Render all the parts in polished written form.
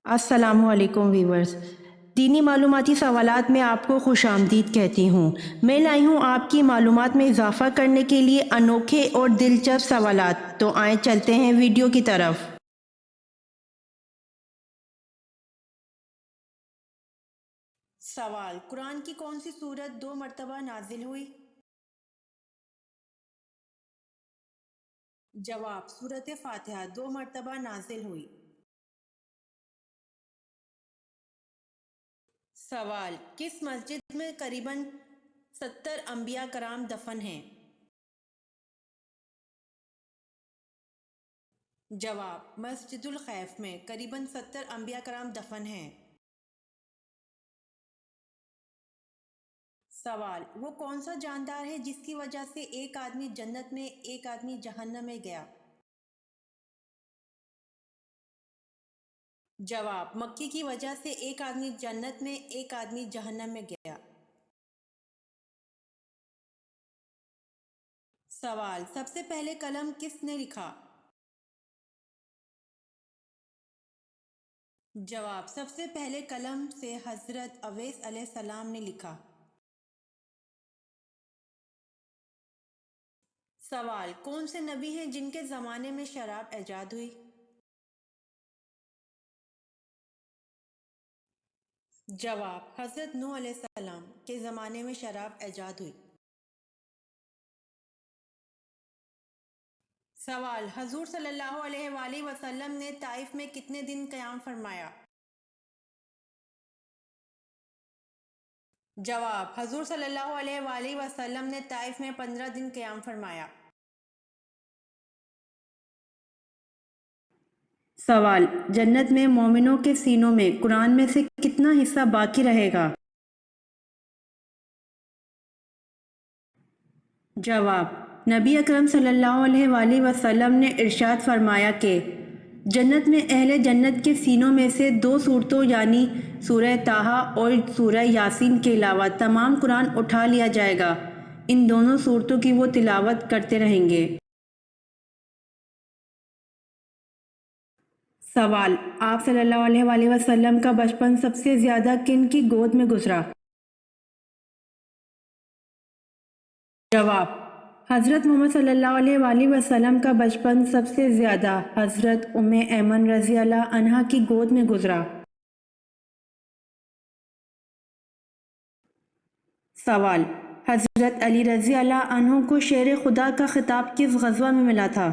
السلام علیکم ویورز، دینی معلوماتی سوالات میں آپ کو خوش آمدید کہتی ہوں۔ میں لائی ہوں آپ کی معلومات میں اضافہ کرنے کے لیے انوکھے اور دلچسپ سوالات، تو آئیں چلتے ہیں ویڈیو کی طرف۔ سوال: قرآن کی کون سی سورت 2 مرتبہ نازل ہوئی؟ جواب: سورت فاتحہ 2 مرتبہ نازل ہوئی۔ سوال: کس مسجد میں قریباً 70 انبیاء کرام دفن ہیں؟ جواب: مسجد الخیف میں قریباً 70 انبیاء کرام دفن ہیں۔ سوال: وہ کون سا جاندار ہے جس کی وجہ سے ایک آدمی جنت میں ایک آدمی جہنم میں گیا؟ جواب: مکی کی وجہ سے ایک آدمی جنت میں ایک آدمی جہنم میں گیا۔ سوال: سب سے پہلے قلم کس نے لکھا؟ جواب: سب سے پہلے قلم سے حضرت اویس علیہ السلام نے لکھا۔ سوال: کون سے نبی ہیں جن کے زمانے میں شراب ایجاد ہوئی؟ جواب: حضرت نوح علیہ السلام کے زمانے میں شراب ایجاد ہوئی۔ سوال: حضور صلی اللہ علیہ وآلہ وسلم نے طائف میں کتنے دن قیام فرمایا؟ جواب: حضور صلی اللہ علیہ وآلہ وسلم نے طائف میں 15 دن قیام فرمایا۔ سوال: جنت میں مومنوں کے سینوں میں قرآن میں سے کتنا حصہ باقی رہے گا؟ جواب: نبی اکرم صلی اللہ علیہ وآلہ وسلم نے ارشاد فرمایا کہ جنت میں اہل جنت کے سینوں میں سے 2 صورتوں یعنی سورہ طٰہٰ اور سورہ یاسین کے علاوہ تمام قرآن اٹھا لیا جائے گا۔ ان دونوں صورتوں کی وہ تلاوت کرتے رہیں گے۔ سوال: آپ صلی اللہ علیہ وآلہ وسلم کا بچپن سب سے زیادہ کن کی گود میں گزرا؟ جواب: حضرت محمد صلی اللہ علیہ وآلہ وسلم کا بچپن سب سے زیادہ حضرت ام ایمن رضی اللہ عنہا کی گود میں گزرا۔ سوال: حضرت علی رضی اللہ عنہ کو شیر خدا کا خطاب کس غزوہ میں ملا تھا؟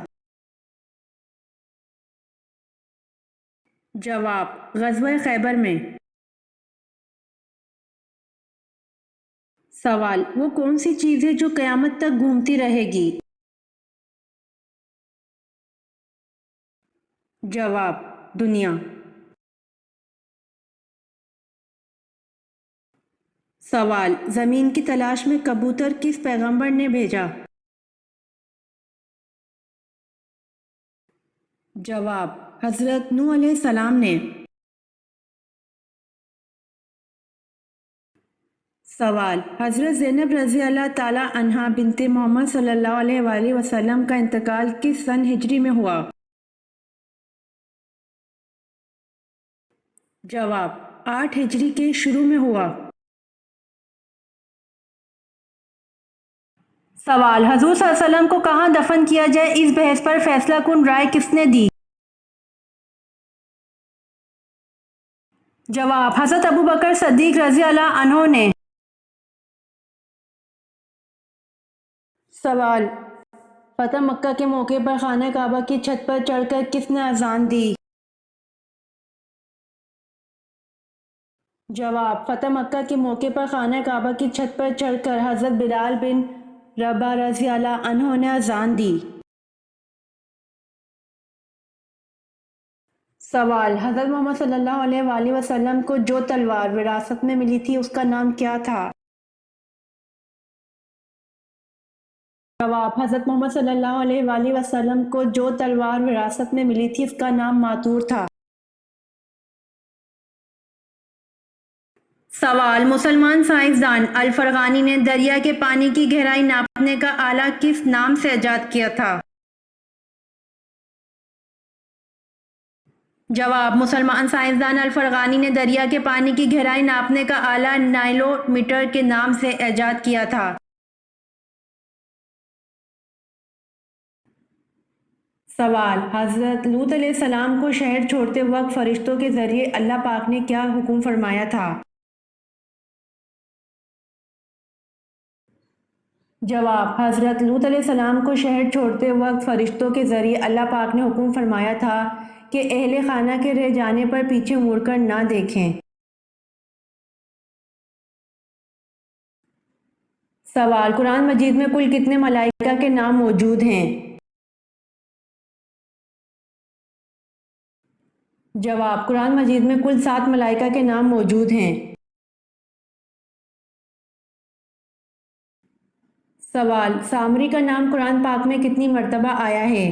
جواب: غزوہ خیبر میں۔ سوال: وہ کون سی چیز ہے جو قیامت تک گھومتی رہے گی؟ جواب: دنیا۔ سوال: زمین کی تلاش میں کبوتر کس پیغمبر نے بھیجا؟ جواب: حضرت نوح علیہ السلام نے۔ سوال: حضرت زینب رضی اللہ تعالی عنہا بنت محمد صلی اللہ علیہ وآلہ وسلم کا انتقال کس سن ہجری میں ہوا؟ جواب: 8 ہجری کے شروع میں ہوا۔ سوال: حضور صلی اللہ علیہ وسلم کو کہاں دفن کیا جائے، اس بحث پر فیصلہ کن رائے کس نے دی؟ جواب: حضرت ابوبکر صدیق رضی اللہ عنہ نے۔ سوال: فتح مکہ کے موقع پر خانہ کعبہ کی چھت پر چڑھ کر کس نے اذان دی؟ جواب: فتح مکہ کے موقع پر خانہ کعبہ کی چھت پر چڑھ کر حضرت بلال بن رباح رضی اللہ عنہ نے اذان دی۔ سوال: حضرت محمد صلی اللہ علیہ وآلہ وسلم کو جو تلوار وراثت میں ملی تھی اس کا نام کیا تھا؟ جواب: حضرت محمد صلی اللہ علیہ وآلہ وسلم کو جو تلوار وراثت میں ملی تھی اس کا نام ماتور تھا۔ سوال: مسلمان سائنسدان الفراغانی نے دریا کے پانی کی گہرائی ناپنے کا آلہ کس نام سے ایجاد کیا تھا؟ جواب: مسلمان سائنسدان الفرغانی نے دریا کے پانی کی گہرائی ناپنے کا آلہ نائلو میٹر کے نام سے ایجاد کیا تھا۔ سوال: حضرت لوط علیہ السلام کو شہر چھوڑتے وقت فرشتوں کے ذریعے اللہ پاک نے کیا حکم فرمایا تھا؟ جواب: حضرت لوط علیہ السلام کو شہر چھوڑتے وقت فرشتوں کے ذریعے اللہ پاک نے حکم فرمایا تھا کہ اہل خانہ کے رہ جانے پر پیچھے مڑ کر نہ دیکھیں۔ سوال: قرآن مجید میں کل کتنے ملائکہ کے نام موجود ہیں؟ جواب: قرآن مجید میں کل 7 ملائکہ کے نام موجود ہیں۔ سوال: سامری کا نام قرآن پاک میں کتنی مرتبہ آیا ہے؟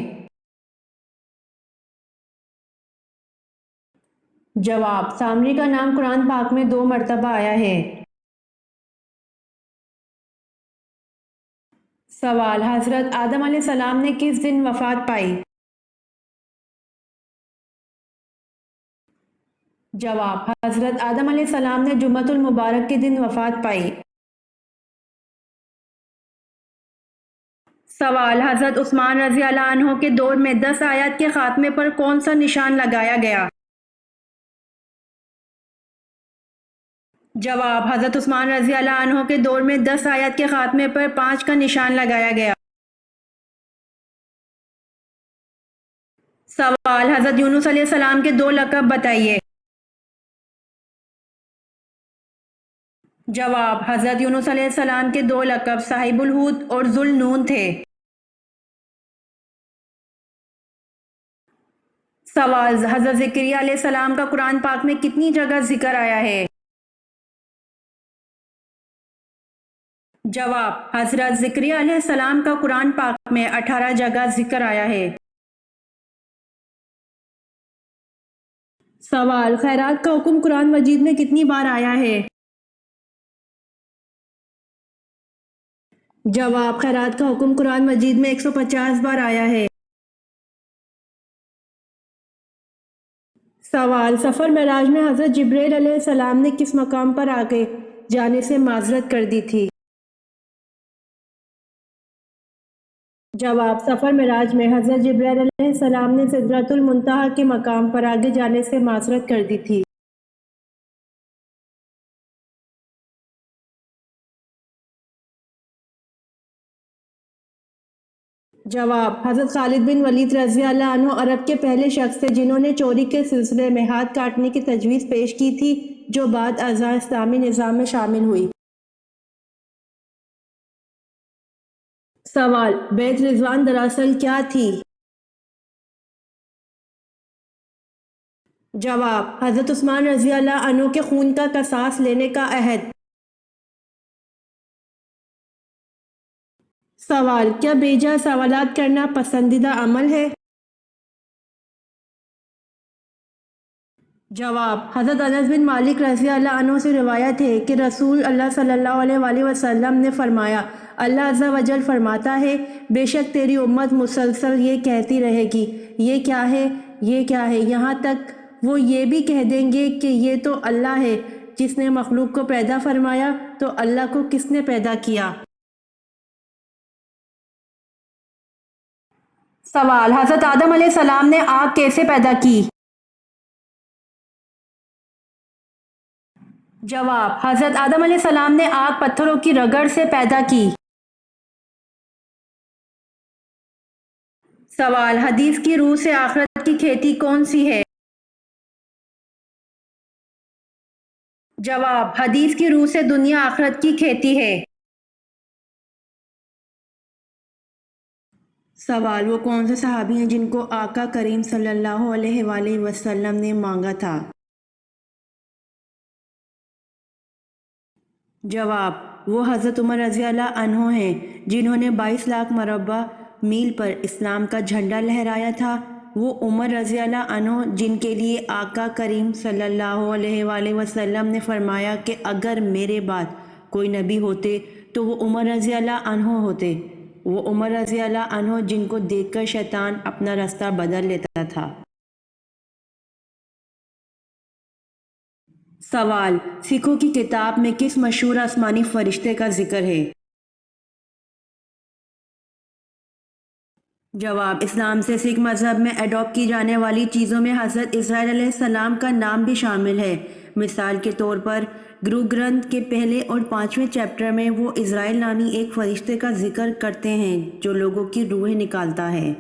جواب: سامری کا نام قرآن پاک میں 2 مرتبہ آیا ہے۔ سوال: حضرت آدم علیہ السلام نے کس دن وفات پائی؟ جواب: حضرت آدم علیہ السلام نے جمعۃ المبارک کے دن وفات پائی۔ سوال: حضرت عثمان رضی اللہ عنہ کے دور میں 10 آیات کے خاتمے پر کون سا نشان لگایا گیا؟ جواب: حضرت عثمان رضی اللہ عنہ کے دور میں 10 آیات کے خاتمے پر 5 کا نشان لگایا گیا۔ سوال: حضرت یونس علیہ السلام کے 2 لقب بتائیے۔ جواب: حضرت یونس علیہ السلام کے 2 لقب صاحب الحوت اور ذو النون تھے۔ سوال: حضرت زکریا علیہ السلام کا قرآن پاک میں کتنی جگہ ذکر آیا ہے؟ جواب: حضرت زکریا علیہ السلام کا قرآن پاک میں 18 جگہ ذکر آیا ہے۔ سوال: خیرات کا حکم قرآن مجید میں کتنی بار آیا ہے؟ جواب: خیرات کا حکم قرآن مجید میں 150 بار آیا ہے۔ سوال: سفر معراج میں حضرت جبرائیل علیہ السلام نے کس مقام پر آگے جانے سے معذرت کر دی تھی؟ جواب: سفر معراج میں حضرت جبرائیل علیہ السلام نے سدرۃ المنتہا کے مقام پر آگے جانے سے معذرت کر دی تھی۔ جواب: حضرت خالد بن ولید رضی اللہ عنہ عرب کے پہلے شخص تھے جنہوں نے چوری کے سلسلے میں ہاتھ کاٹنے کی تجویز پیش کی تھی، جو بعد ازاں اسلامی نظام میں شامل ہوئی۔ سوال: بیعت رضوان دراصل کیا تھی؟ جواب: حضرت عثمان رضی اللہ عنہ کے خون کا قصاص لینے کا عہد۔ سوال: کیا بیجا سوالات کرنا پسندیدہ عمل ہے؟ جواب: حضرت انس بن مالک رضی اللہ عنہ سے روایت ہے کہ رسول اللہ صلی اللہ علیہ وآلہ وسلم نے فرمایا، اللہ عز و جل فرماتا ہے، بے شک تیری امت مسلسل یہ کہتی رہے گی، یہ کیا ہے، یہ کیا ہے، یہاں تک وہ یہ بھی کہہ دیں گے کہ یہ تو اللہ ہے جس نے مخلوق کو پیدا فرمایا، تو اللہ کو کس نے پیدا کیا؟ سوال: حضرت آدم علیہ السلام نے آگ کیسے پیدا کی؟ جواب: حضرت آدم علیہ السلام نے آگ پتھروں کی رگڑ سے پیدا کی۔ سوال: حدیث کی روح سے آخرت کی کھیتی کون سی ہے؟ جواب: حدیث کی روح سے دنیا آخرت کی کھیتی ہے۔ سوال: وہ کون سے صحابی ہیں جن کو آقا کریم صلی اللہ علیہ وآلہ وسلم نے مانگا تھا؟ جواب: وہ حضرت عمر رضی اللہ عنہ ہیں جنہوں نے 22 لاکھ مربع میل پر اسلام کا جھنڈا لہرایا تھا۔ وہ عمر رضی اللہ عنہ جن کے لیے آقا کریم صلی اللہ علیہ وآلہ وسلم نے فرمایا کہ اگر میرے بعد کوئی نبی ہوتے تو وہ عمر رضی اللہ عنہ ہوتے۔ وہ عمر رضی اللہ عنہ جن کو دیکھ کر شیطان اپنا راستہ بدل لیتا تھا۔ سوال: سکھوں کی کتاب میں کس مشہور آسمانی فرشتے کا ذکر ہے؟ جواب: اسلام سے سکھ مذہب میں اڈاپٹ کی جانے والی چیزوں میں حضرت اسرائیل علیہ السلام کا نام بھی شامل ہے۔ مثال کے طور پر گرو گرنتھ کے پہلے اور 5ویں چیپٹر میں وہ اسرائیل نامی ایک فرشتے کا ذکر کرتے ہیں جو لوگوں کی روحیں نکالتا ہے۔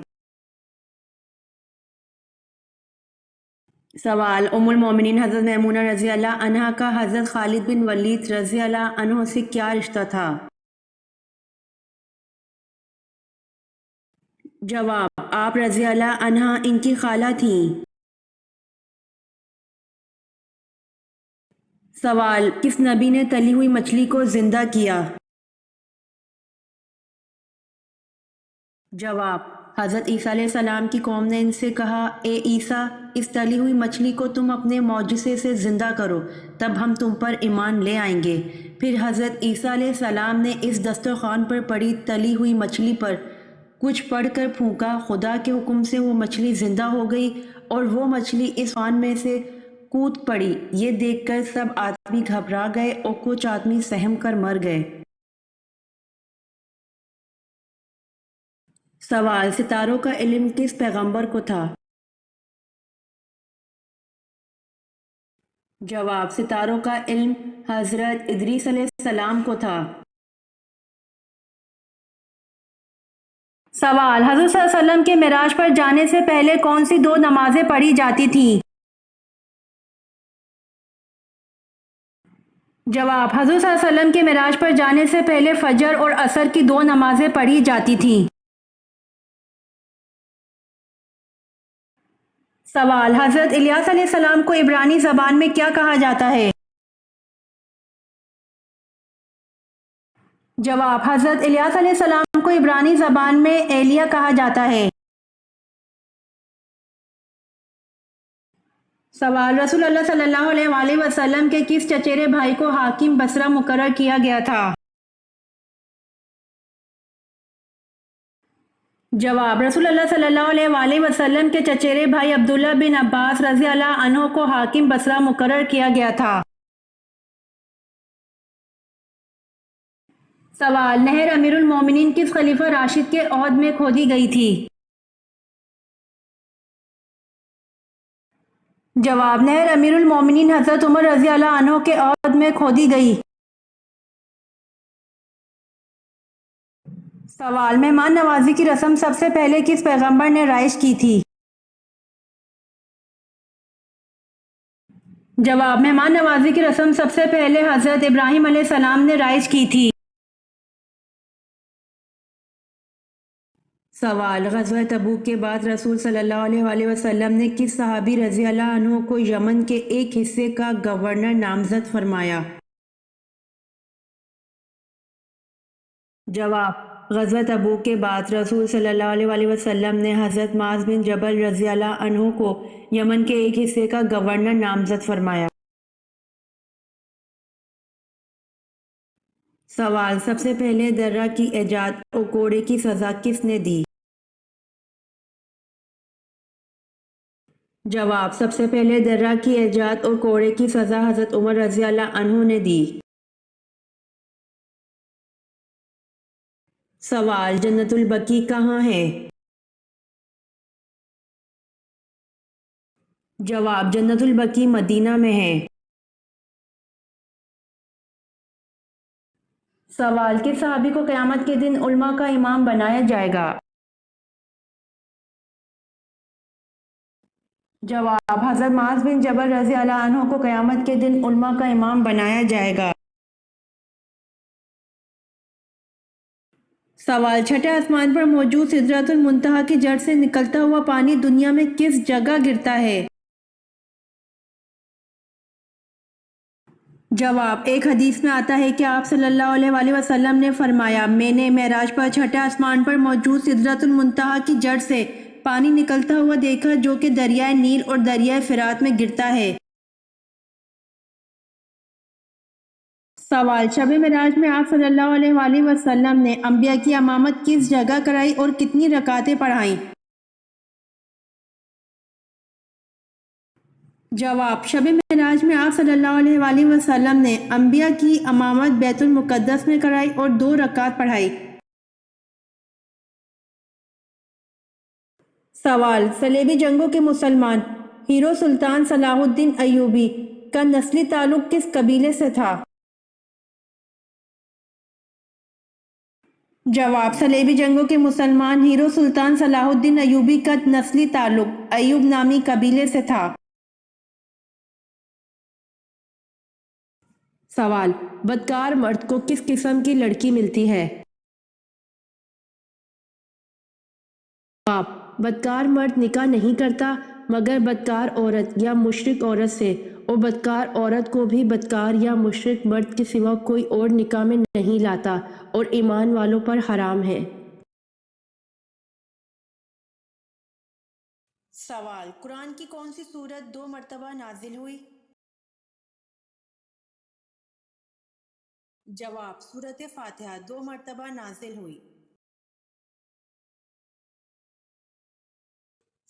سوال: ام المومنین حضرت میمونہ رضی اللہ عنہا کا حضرت خالد بن ولید رضی اللہ عنہ سے کیا رشتہ تھا؟ جواب: آپ رضی اللہ عنہا ان کی خالہ تھیں۔ سوال: کس نبی نے تلی ہوئی مچھلی کو زندہ کیا؟ جواب: حضرت عیسیٰ علیہ السلام کی قوم نے ان سے کہا، اے عیسیٰ، اس تلی ہوئی مچھلی کو تم اپنے معجزے سے زندہ کرو، تب ہم تم پر ایمان لے آئیں گے۔ پھر حضرت عیسیٰ علیہ السلام نے اس دسترخوان پر پڑی تلی ہوئی مچھلی پر کچھ پڑھ کر پھونکا، خدا کے حکم سے وہ مچھلی زندہ ہو گئی اور وہ مچھلی اس خوان میں سے کود پڑی۔ یہ دیکھ کر سب آدمی گھبرا گئے اور کچھ آدمی سہم کر مر گئے۔ سوال: ستاروں کا علم کس پیغمبر کو تھا؟ جواب: ستاروں کا علم حضرت ادریس علیہ السلام کو تھا۔ سوال: حضرت صلی اللہ علیہ وسلم کے معراج پر جانے سے پہلے کون سی 2 نمازیں پڑھی جاتی تھیں؟ جواب: حضرت صلی اللہ علیہ وسلم کے معراج پر جانے سے پہلے فجر اور عصر کی 2 نمازیں پڑھی جاتی تھیں۔ سوال: حضرت الیاس علیہ السلام کو عبرانی زبان میں کیا کہا جاتا ہے؟ جواب: حضرت الیاس علیہ السلام کو عبرانی زبان میں ایلیا کہا جاتا ہے۔ سوال: رسول اللہ صلی اللہ علیہ وآلہ وسلم کے کس چچیرے بھائی کو حاکم بصرہ مقرر کیا گیا تھا؟ جواب: رسول اللہ صلی اللہ علیہ وآلہ وسلم کے چچیرے بھائی عبداللہ بن عباس رضی اللہ عنہ کو حاکم بصرہ مقرر کیا گیا تھا۔ سوال: نہر امیر المومنین کس خلیفہ راشد کے عہد میں کھودی گئی تھی؟ جواب: نہر امیر المومنین حضرت عمر رضی اللہ عنہ کے عہد میں کھودی گئی۔ سوال: مہمان نوازی کی رسم سب سے پہلے کس پیغمبر نے رائج کی تھی؟ جواب: مہمان نوازی کی رسم سب سے پہلے حضرت ابراہیم علیہ السلام نے رائج کی تھی۔ سوال: غزوہ تبوک کے بعد رسول صلی اللہ علیہ وآلہ وسلم نے کس صحابی رضی اللہ عنہ کو یمن کے ایک حصے کا گورنر نامزد فرمایا؟ جواب: غزوہ تبوک کے بعد رسول صلی اللہ علیہ وآلہ وسلم نے حضرت معاذ بن جبل رضی اللہ عنہ کو یمن کے ایک حصے کا گورنر نامزد فرمایا۔ سوال: سب سے پہلے درہ کی ایجاد اور کوڑے کی سزا کس نے دی؟ جواب: سب سے پہلے درہ کی ایجاد اور کوڑے کی سزا حضرت عمر رضی اللہ عنہ نے دی۔ سوال: جنت البقیع کہاں ہے؟ جواب: جنت البقیع مدینہ میں ہے۔ سوال: کس صحابی کو قیامت کے دن علماء کا امام بنایا جائے گا؟ جواب: حضرت معاذ بن جبل رضی اللہ عنہ کو قیامت کے دن علماء کا امام بنایا جائے گا۔ سوال: چھٹے آسمان پر موجود سدرۃ المنتہا کی جڑ سے نکلتا ہوا پانی دنیا میں کس جگہ گرتا ہے؟ جواب: ایک حدیث میں آتا ہے کہ آپ صلی اللہ علیہ وآلہ وسلم نے فرمایا، میں نے معراج پر چھٹے آسمان پر موجود سدرۃ المنتہا کی جڑ سے پانی نکلتا ہوا دیکھا جو کہ دریائے نیل اور دریائے فرات میں گرتا ہے۔ سوال: شب معراج میں آپ صلی اللہ علیہ وآلہ وسلم نے انبیاء کی امامت کس جگہ کرائی اور کتنی رکعتیں پڑھائیں؟ جواب: شب معراج میں آپ صلی اللہ علیہ وآلہ وسلم نے انبیاء کی امامت بیت المقدس میں کرائی اور 2 رکعت پڑھائی۔ سوال: صلیبی جنگوں کے مسلمان ہیرو سلطان صلاح الدین ایوبی کا نسلی تعلق کس قبیلے سے تھا؟ جواب: صلیبی جنگوں کے مسلمان ہیرو سلطان صلاح الدین ایوبی کا نسلی تعلق ایوب نامی قبیلے سے تھا۔ سوال: بدکار مرد کو کس قسم کی لڑکی ملتی ہے؟ جواب: بدکار مرد نکاح نہیں کرتا مگر بدکار عورت یا مشرک عورت سے، اور بدکار عورت کو بھی بدکار یا مشرک مرد کے سوا کوئی اور نکاح میں نہیں لاتا اور ایمان والوں پر حرام ہے۔ سوال: قرآن کی کون سی سورت 2 مرتبہ نازل ہوئی؟ جواب: سورۃ فاتحہ 2 مرتبہ نازل ہوئی۔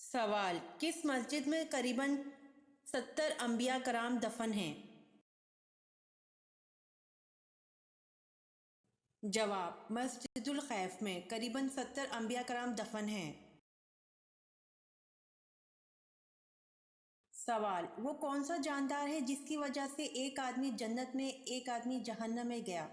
سوال: کس مسجد میں قریباً 70 انبیاء کرام دفن ہیں؟ جواب: مسجد الخیف میں قریباً 70 انبیاء کرام دفن ہیں۔ سوال: وہ کون سا جاندار ہے جس کی وجہ سے ایک آدمی جنت میں ایک آدمی جہنم میں گیا؟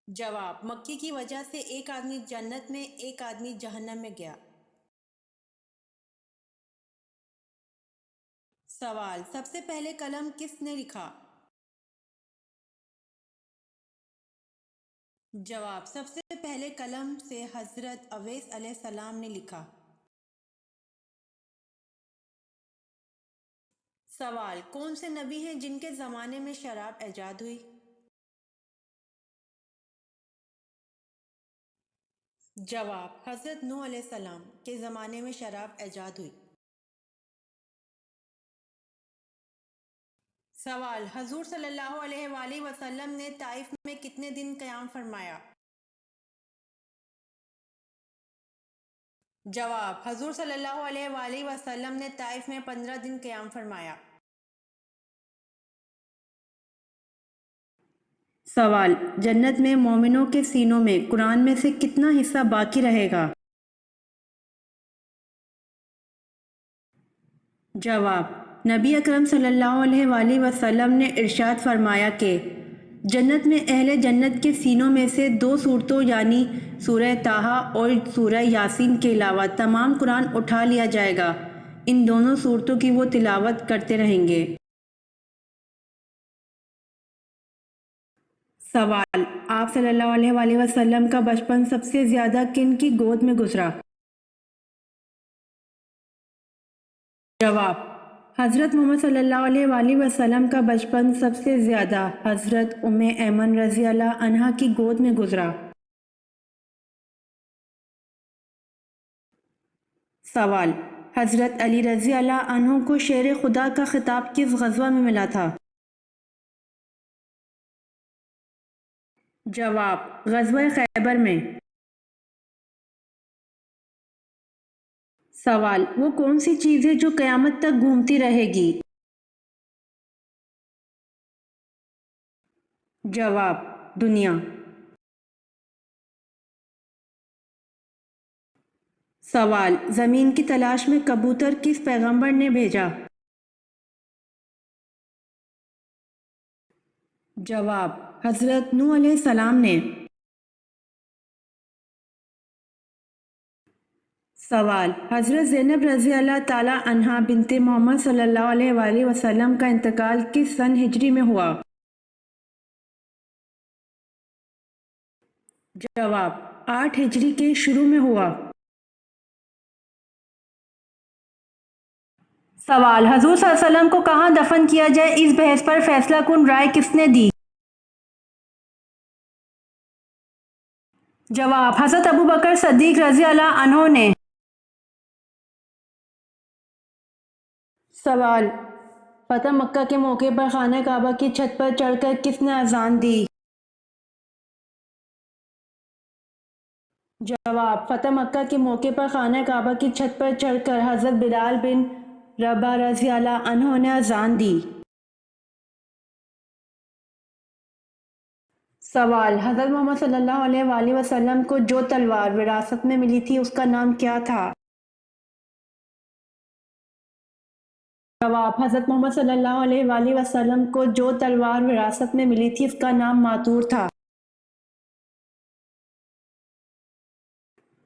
جواب: مکھی کی وجہ سے ایک آدمی جنت میں ایک آدمی جہنم میں گیا۔ سوال: سب سے پہلے قلم کس نے لکھا؟ جواب: سب سے پہلے قلم سے حضرت اویس علیہ السلام نے لکھا۔ سوال: کون سے نبی ہیں جن کے زمانے میں شراب ایجاد ہوئی؟ جواب: حضرت نوح علیہ السلام کے زمانے میں شراب ایجاد ہوئی۔ سوال: حضور صلی اللہ علیہ وآلہ وسلم نے طائف میں کتنے دن قیام فرمایا؟ جواب: حضور صلی اللہ علیہ وآلہ وسلم نے طائف میں 15 دن قیام فرمایا۔ سوال: جنت میں مومنوں کے سینوں میں قرآن میں سے کتنا حصہ باقی رہے گا؟ جواب: نبی اکرم صلی اللہ علیہ وآلہ وسلم نے ارشاد فرمایا کہ جنت میں اہل جنت کے سینوں میں سے 2 صورتوں یعنی سورہ طٰہٰ اور سورہ یاسین کے علاوہ تمام قرآن اٹھا لیا جائے گا۔ ان دونوں صورتوں کی وہ تلاوت کرتے رہیں گے۔ سوال: آپ صلی اللہ علیہ وآلہ وسلم کا بچپن سب سے زیادہ کن کی گود میں گزرا؟ جواب: حضرت محمد صلی اللہ علیہ وآلہ وسلم کا بچپن سب سے زیادہ حضرت ام ایمن رضی اللہ عنہا کی گود میں گزرا۔ سوال: حضرت علی رضی اللہ عنہ کو شیر خدا کا خطاب کس غزوہ میں ملا تھا؟ جواب: غزوہ خیبر میں۔ سوال: وہ کون سی چیز ہے جو قیامت تک گھومتی رہے گی؟ جواب: دنیا۔ سوال: زمین کی تلاش میں کبوتر کس پیغمبر نے بھیجا؟ جواب: حضرت نوح علیہ السلام نے۔ سوال: حضرت زینب رضی اللہ تعالی عنہا بنت محمد صلی اللہ علیہ وآلہ وسلم کا انتقال کس سن ہجری میں ہوا؟ جواب: 8 ہجری کے شروع میں ہوا۔ سوال: حضور صلی اللہ علیہ وسلم کو کہاں دفن کیا جائے اس بحث پر فیصلہ کن رائے کس نے دی؟ جواب: حضرت ابوبکر صدیق رضی اللہ عنہ نے۔ سوال: فتح مکہ کے موقع پر خانہ کعبہ کی چھت پر چڑھ کر کس نے اذان دی؟ جواب: فتح مکہ کے موقع پر خانہ کعبہ کی چھت پر چڑھ کر حضرت بلال بن رباح رضی اللہ عنہ نے اذان دی۔ سوال: حضرت محمد صلی اللہ علیہ وآلہ وسلم کو جو تلوار وراثت میں ملی تھی اس کا نام کیا تھا؟ جواب: حضرت محمد صلی اللہ علیہ وآلہ وسلم کو جو تلوار وراثت میں ملی تھی اس کا نام ماتور تھا۔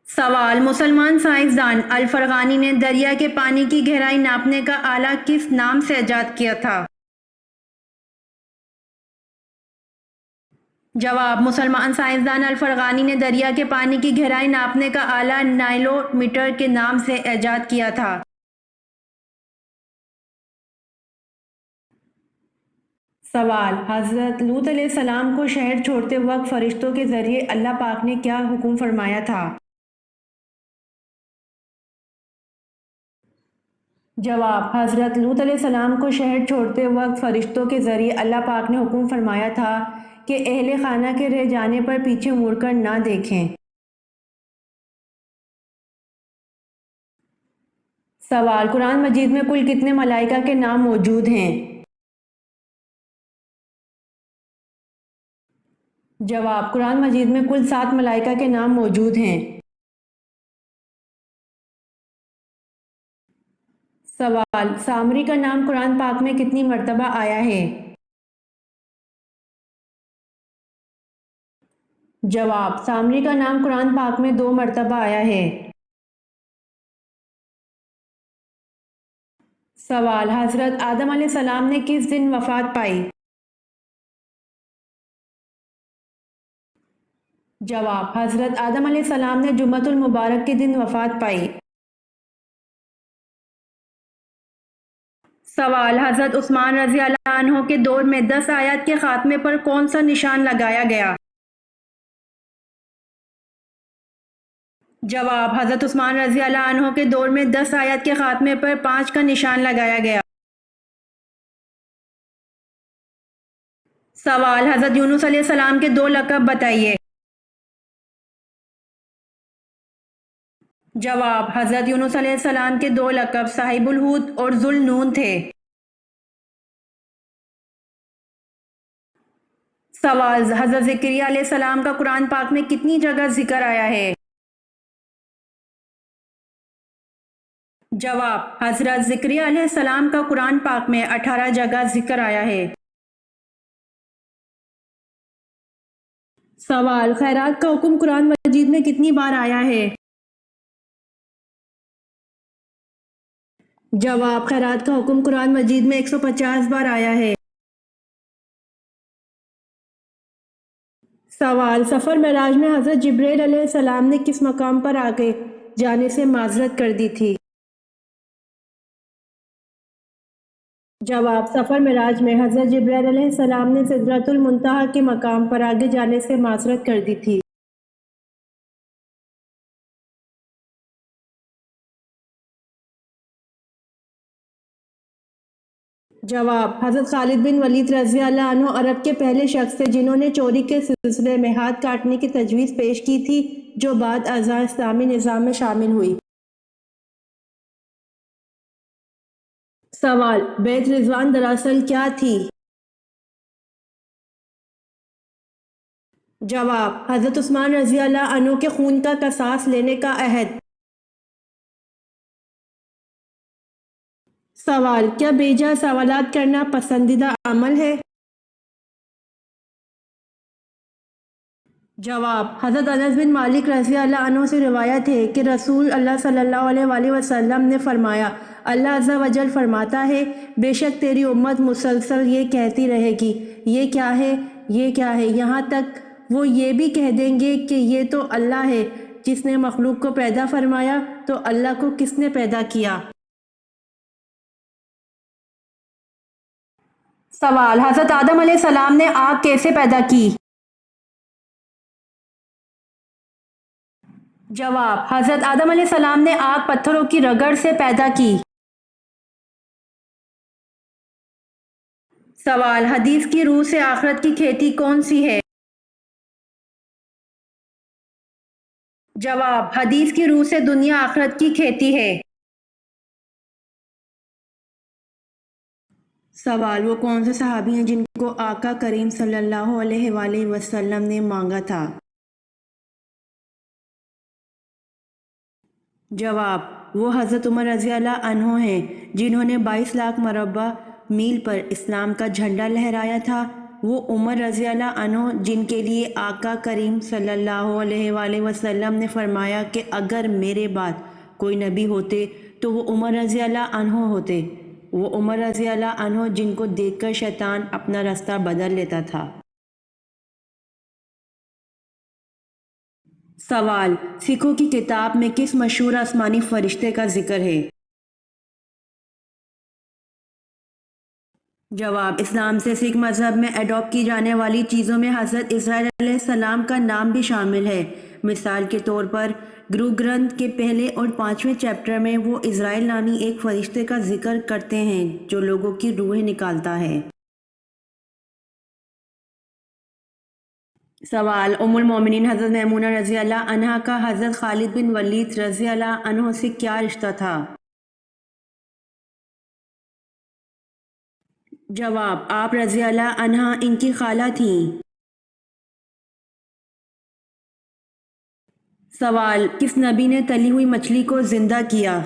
سوال: مسلمان سائنسدان الفرغانی نے دریا کے پانی کی گہرائی ناپنے کا آلہ کس نام سے ایجاد کیا تھا؟ جواب: مسلمان سائنسدان الفرغانی نے دریا کے پانی کی گہرائی ناپنے کا آلہ نائلو میٹر کے نام سے ایجاد کیا تھا۔ سوال: حضرت لوط علیہ السلام کو شہر چھوڑتے وقت فرشتوں کے ذریعے اللہ پاک نے کیا حکم فرمایا تھا؟ جواب: حضرت لوط علیہ السلام کو شہر چھوڑتے وقت فرشتوں کے ذریعے اللہ پاک نے حکم فرمایا تھا کہ اہل خانہ کے رہ جانے پر پیچھے مڑ کر نہ دیکھیں۔ سوال: قرآن مجید میں کل کتنے ملائکہ کے نام موجود ہیں؟ جواب: قرآن مجید میں کل 7 ملائکہ کے نام موجود ہیں۔ سوال: سامری کا نام قرآن پاک میں کتنی مرتبہ آیا ہے؟ جواب: سامری کا نام قرآن پاک میں 2 مرتبہ آیا ہے۔ سوال: حضرت آدم علیہ السلام نے کس دن وفات پائی؟ جواب: حضرت آدم علیہ السلام نے جمعۃ المبارک کے دن وفات پائی۔ سوال: حضرت عثمان رضی اللہ عنہ کے دور میں 10 آیات کے خاتمے پر کون سا نشان لگایا گیا؟ جواب: حضرت عثمان رضی اللہ عنہ کے دور میں 10 آیات کے خاتمے پر 5 کا نشان لگایا گیا۔ سوال: حضرت یونس علیہ السلام کے 2 لقب بتائیے۔ جواب: حضرت یونس علیہ السلام کے 2 لقب صاحب الحوت اور ذو النون تھے۔ سوال: حضرت زکریا علیہ السلام کا قرآن پاک میں کتنی جگہ ذکر آیا ہے؟ جواب: حضرت زکریا علیہ السلام کا قرآن پاک میں 18 جگہ ذکر آیا ہے۔ سوال: خیرات کا حکم قرآن مجید میں کتنی بار آیا ہے؟ جواب: خیرات کا حکم قرآن مجید میں 150 بار آیا ہے۔ سوال: سفر معراج میں حضرت جبرائیل علیہ السلام نے کس مقام پر آگے جانے سے معذرت کر دی تھی؟ جواب: سفر معراج میں حضرت جبرائیل علیہ السلام نے سدرۃ المنتہا کے مقام پر آگے جانے سے معذرت کر دی تھی۔ جواب: حضرت خالد بن ولید رضی اللہ عنہ عرب کے پہلے شخص تھے جنہوں نے چوری کے سلسلے میں ہاتھ کاٹنے کی تجویز پیش کی تھی جو بعد ازاں اسلامی نظام میں شامل ہوئی۔ سوال: بیعت رضوان دراصل کیا تھی؟ جواب: حضرت عثمان رضی اللہ عنہ کے خون کا قصاص لینے کا عہد۔ سوال: کیا بیجا سوالات کرنا پسندیدہ عمل ہے؟ جواب: حضرت انس بن مالک رضی اللہ عنہ سے روایت ہے کہ رسول اللہ صلی اللہ علیہ وآلہ وسلم نے فرمایا، اللہ عز و جل فرماتا ہے، بے شک تیری امت مسلسل یہ کہتی رہے گی، یہ کیا ہے، یہ کیا ہے، یہاں تک وہ یہ بھی کہہ دیں گے کہ یہ تو اللہ ہے جس نے مخلوق کو پیدا فرمایا، تو اللہ کو کس نے پیدا کیا؟ سوال: حضرت آدم علیہ السلام نے آگ کیسے پیدا کی؟ جواب: حضرت آدم علیہ السلام نے آگ پتھروں کی رگڑ سے پیدا کی۔ سوال: حدیث کی روح سے آخرت کی کھیتی کون سی ہے؟ جواب: حدیث کی روح سے دنیا آخرت کی کھیتی ہے۔ سوال: وہ کون سے صحابی ہیں جن کو آقا کریم صلی اللہ علیہ وآلہ وسلم نے مانگا تھا؟ جواب: وہ حضرت عمر رضی اللہ عنہ ہیں جنہوں نے 22 لاکھ مربع میل پر اسلام کا جھنڈا لہرایا تھا۔ وہ عمر رضی اللہ عنہ جن کے لیے آقا کریم صلی اللہ علیہ وآلہ وسلم نے فرمایا کہ اگر میرے بعد کوئی نبی ہوتے تو وہ عمر رضی اللہ عنہ ہوتے۔ وہ عمر رضی اللہ عنہ جن کو دیکھ کر شیطان اپنا راستہ بدل لیتا تھا۔ سوال: سکھوں کی کتاب میں کس مشہور آسمانی فرشتے کا ذکر ہے؟ جواب: اسلام سے سکھ مذہب میں اڈاپٹ کی جانے والی چیزوں میں حضرت اسرائیل علیہ السلام کا نام بھی شامل ہے۔ مثال کے طور پر گرو گرنتھ کے پہلے اور 5ویں چیپٹر میں وہ اسرائیل نامی ایک فرشتے کا ذکر کرتے ہیں جو لوگوں کی روحیں نکالتا ہے۔ سوال: ام المومنین حضرت میمونہ رضی اللہ عنہا کا حضرت خالد بن ولید رضی اللہ عنہ سے کیا رشتہ تھا؟ جواب: آپ رضی اللہ عنہا ان کی خالہ تھیں۔ سوال: کس نبی نے تلی ہوئی مچھلی کو زندہ کیا؟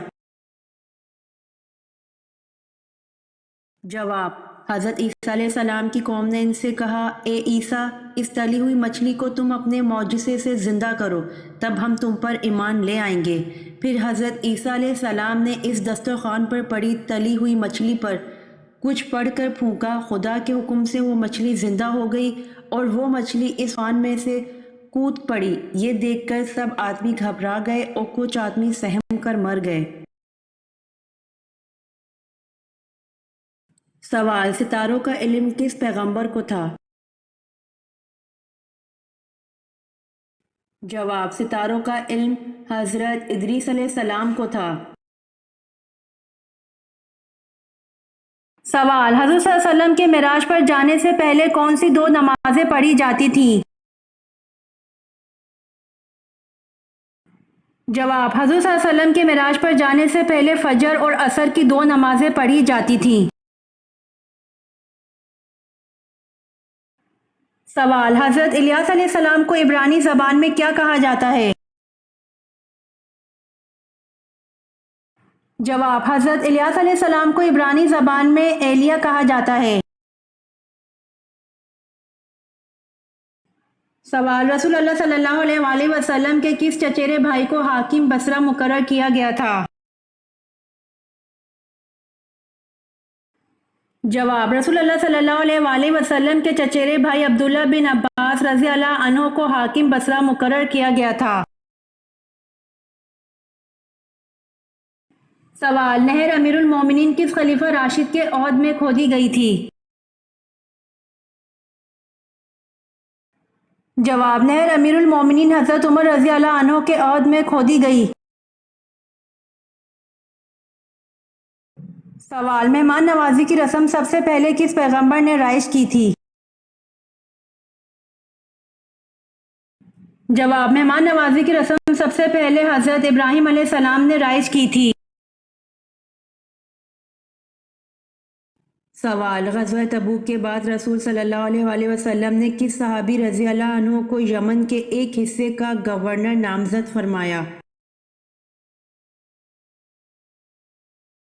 جواب: حضرت عیسیٰ علیہ السلام کی قوم نے ان سے کہا، اے عیسیٰ، اس تلی ہوئی مچھلی کو تم اپنے معجزے سے زندہ کرو، تب ہم تم پر ایمان لے آئیں گے۔ پھر حضرت عیسیٰ علیہ السلام نے اس دسترخوان پر پڑی تلی ہوئی مچھلی پر کچھ پڑھ کر پھونکا، خدا کے حکم سے وہ مچھلی زندہ ہو گئی اور وہ مچھلی اس خوان میں سے کود پڑی۔ یہ دیکھ کر سب آدمی گھبرا گئے اور کچھ آدمی سہم کر مر گئے۔ سوال: ستاروں کا علم کس پیغمبر کو تھا؟ جواب: ستاروں کا علم حضرت ادریس علیہ السلام کو تھا۔ سوال: حضرت صلی اللہ علیہ وسلم کے معراج پر جانے سے پہلے کون سی 2 نمازیں پڑھی جاتی تھیں؟ جواب: حضرت صلی اللہ علیہ وسلم کے معراج پر جانے سے پہلے فجر اور عصر کی 2 نمازیں پڑھی جاتی تھیں۔ سوال: حضرت الیاس علیہ السلام کو عبرانی زبان میں کیا کہا جاتا ہے؟ جواب: حضرت الیاس علیہ السلام کو عبرانی زبان میں ایلیا کہا جاتا ہے۔ سوال: رسول اللہ صلی اللہ علیہ وآلہ وسلم کے کس چچیرے بھائی کو حاکم بصرہ مقرر کیا گیا تھا؟ جواب: رسول اللہ صلی اللہ علیہ وآلہ وسلم کے چچیرے بھائی عبداللہ بن عباس رضی اللہ عنہ کو حاکم بصرہ مقرر کیا گیا تھا۔ سوال: نہر امیر المومنین کس خلیفہ راشد کے عہد میں کھودی گئی تھی؟ جواب: نہر امیر المومنین حضرت عمر رضی اللہ عنہ کے عہد میں کھودی گئی۔ سوال: مہمان نوازی کی رسم سب سے پہلے کس پیغمبر نے رائج کی تھی؟ جواب: مہمان نوازی کی رسم سب سے پہلے حضرت ابراہیم علیہ السلام نے رائج کی تھی۔ سوال: غزوہ تبوک کے بعد رسول صلی اللہ علیہ وآلہ وسلم نے کس صحابی رضی اللہ عنہ کو یمن کے ایک حصے کا گورنر نامزد فرمایا؟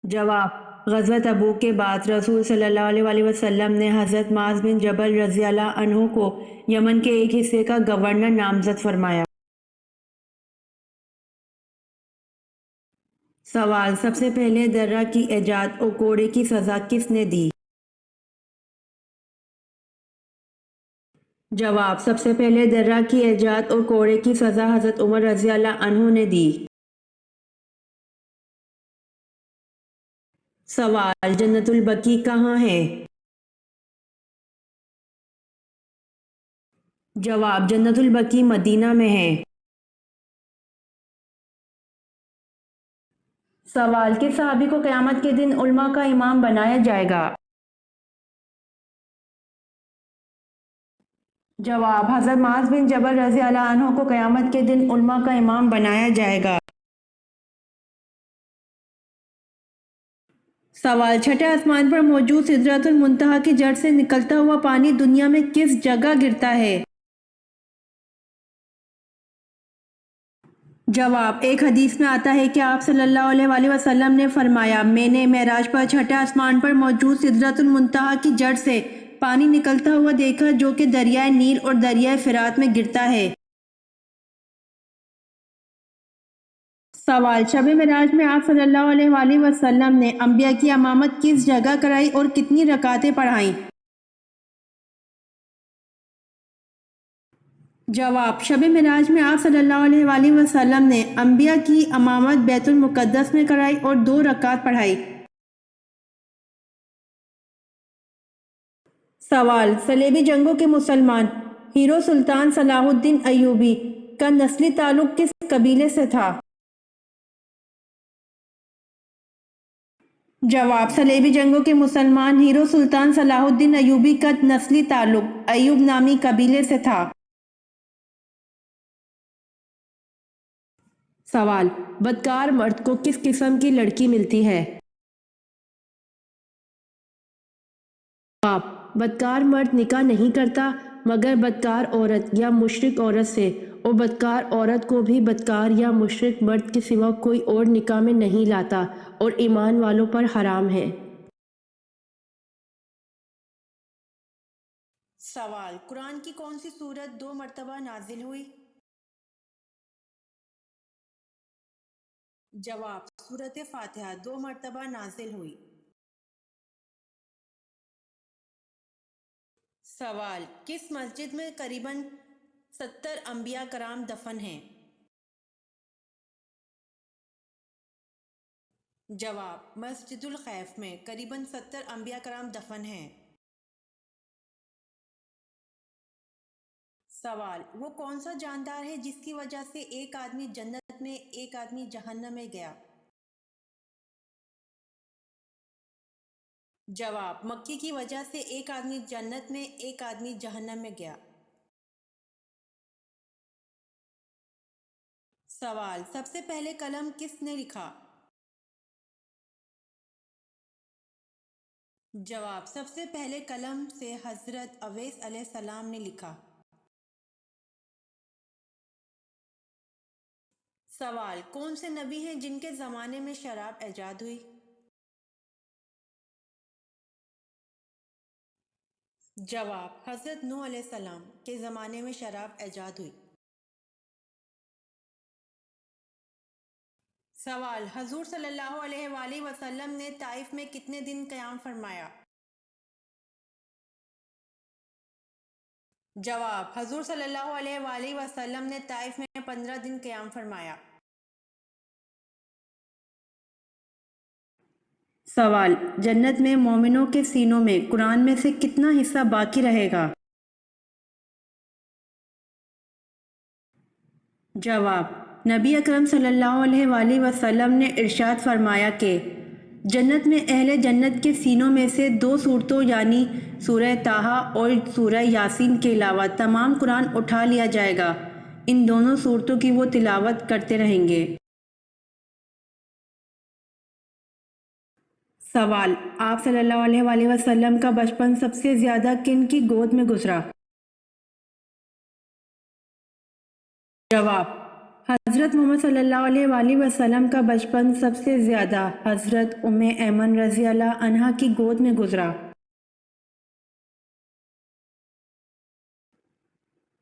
جواب: غزوہ تبوک کے بعد رسول صلی اللہ علیہ وآلہ وسلم نے حضرت معاذ بن جبل رضی اللہ عنہ کو یمن کے ایک حصے کا گورنر نامزد فرمایا۔ سوال: سب سے پہلے درہ کی ایجاد اور کوڑے کی سزا کس نے دی؟ جواب: سب سے پہلے درہ کی ایجاد اور کوڑے کی سزا حضرت عمر رضی اللہ عنہ نے دی۔ سوال: جنت البقیع کہاں ہے؟ جواب: جنت البقیع مدینہ میں ہے۔ سوال: کس صحابی کو قیامت کے دن علماء کا امام بنایا جائے گا؟ جواب: حضرت معاذ بن جبل رضی اللہ عنہ کو قیامت کے دن علماء کا امام بنایا جائے گا۔ سوال: چھٹے آسمان پر موجود سدرۃ المنتہا کی جڑ سے نکلتا ہوا پانی دنیا میں کس جگہ گرتا ہے؟ جواب: ایک حدیث میں آتا ہے کہ آپ صلی اللہ علیہ وآلہ وسلم نے فرمایا، میں نے معراج پر چھٹے آسمان پر موجود سدرۃ المنتہا کی جڑ سے پانی نکلتا ہوا دیکھا جو کہ دریائے نیل اور دریائے فرات میں گرتا ہے۔ سوال: شب معراج میں آپ صلی اللہ علیہ وآلہ وسلم نے انبیاء کی امامت کس جگہ کرائی اور کتنی رکعتیں پڑھائیں؟ جواب: شب معراج میں آپ صلی اللہ علیہ وآلہ وسلم نے انبیاء کی امامت بیت المقدس میں کرائی اور 2 رکعت پڑھائی۔ سوال: صلیبی جنگوں کے مسلمان ہیرو سلطان صلاح الدین ایوبی کا نسلی تعلق کس قبیلے سے تھا؟ جواب: صلیبی جنگوں کے مسلمان ہیرو سلطان صلاح الدین ایوبی کا نسلی تعلق ایوب نامی قبیلے سے تھا۔ سوال: بدکار مرد کو کس قسم کی لڑکی ملتی ہے؟ جواب: بدکار مرد نکاح نہیں کرتا مگر بدکار عورت یا مشرک عورت سے، اور بدکار عورت کو بھی بدکار یا مشرک مرد کے سوا کوئی اور نکاح میں نہیں لاتا اور ایمان والوں پر حرام ہے۔ سوال: قرآن کی کون سی سورت 2 مرتبہ نازل ہوئی؟ جواب: سورۃ فاتحہ 2 مرتبہ نازل ہوئی۔ سوال: کس مسجد میں قریباً 70 انبیاء کرام دفن ہیں؟ جواب: مسجد الخیف میں قریباً 70 انبیاء کرام دفن ہیں۔ سوال: وہ کون سا جاندار ہے جس کی وجہ سے ایک آدمی جنت میں ایک آدمی جہنم میں گیا؟ جواب: مکی کی وجہ سے ایک آدمی جنت میں ایک آدمی جہنم میں گیا۔ سوال: سب سے پہلے قلم کس نے لکھا؟ جواب: سب سے پہلے قلم سے حضرت اویس علیہ السلام نے لکھا۔ سوال: کون سے نبی ہیں جن کے زمانے میں شراب ایجاد ہوئی؟ جواب: حضرت نوح علیہ السلام کے زمانے میں شراب ایجاد ہوئی۔ سوال: حضور صلی اللہ علیہ وآلہ وسلم نے طائف میں کتنے دن قیام فرمایا؟ جواب: حضور صلی اللہ علیہ وآلہ وسلم نے طائف میں 15 دن قیام فرمایا۔ سوال: جنت میں مومنوں کے سینوں میں قرآن میں سے کتنا حصہ باقی رہے گا؟ جواب: نبی اکرم صلی اللہ علیہ وآلہ وسلم نے ارشاد فرمایا کہ جنت میں اہل جنت کے سینوں میں سے 2 صورتوں یعنی سورہ طٰہٰ اور سورہ یاسین کے علاوہ تمام قرآن اٹھا لیا جائے گا، ان دونوں صورتوں کی وہ تلاوت کرتے رہیں گے۔ سوال: آپ صلی اللہ علیہ وآلہ وسلم کا بچپن سب سے زیادہ کن کی گود میں گزرا؟ جواب: حضرت محمد صلی اللہ علیہ وآلہ وسلم کا بچپن سب سے زیادہ حضرت ام ایمن رضی اللہ عنہا کی گود میں گزرا۔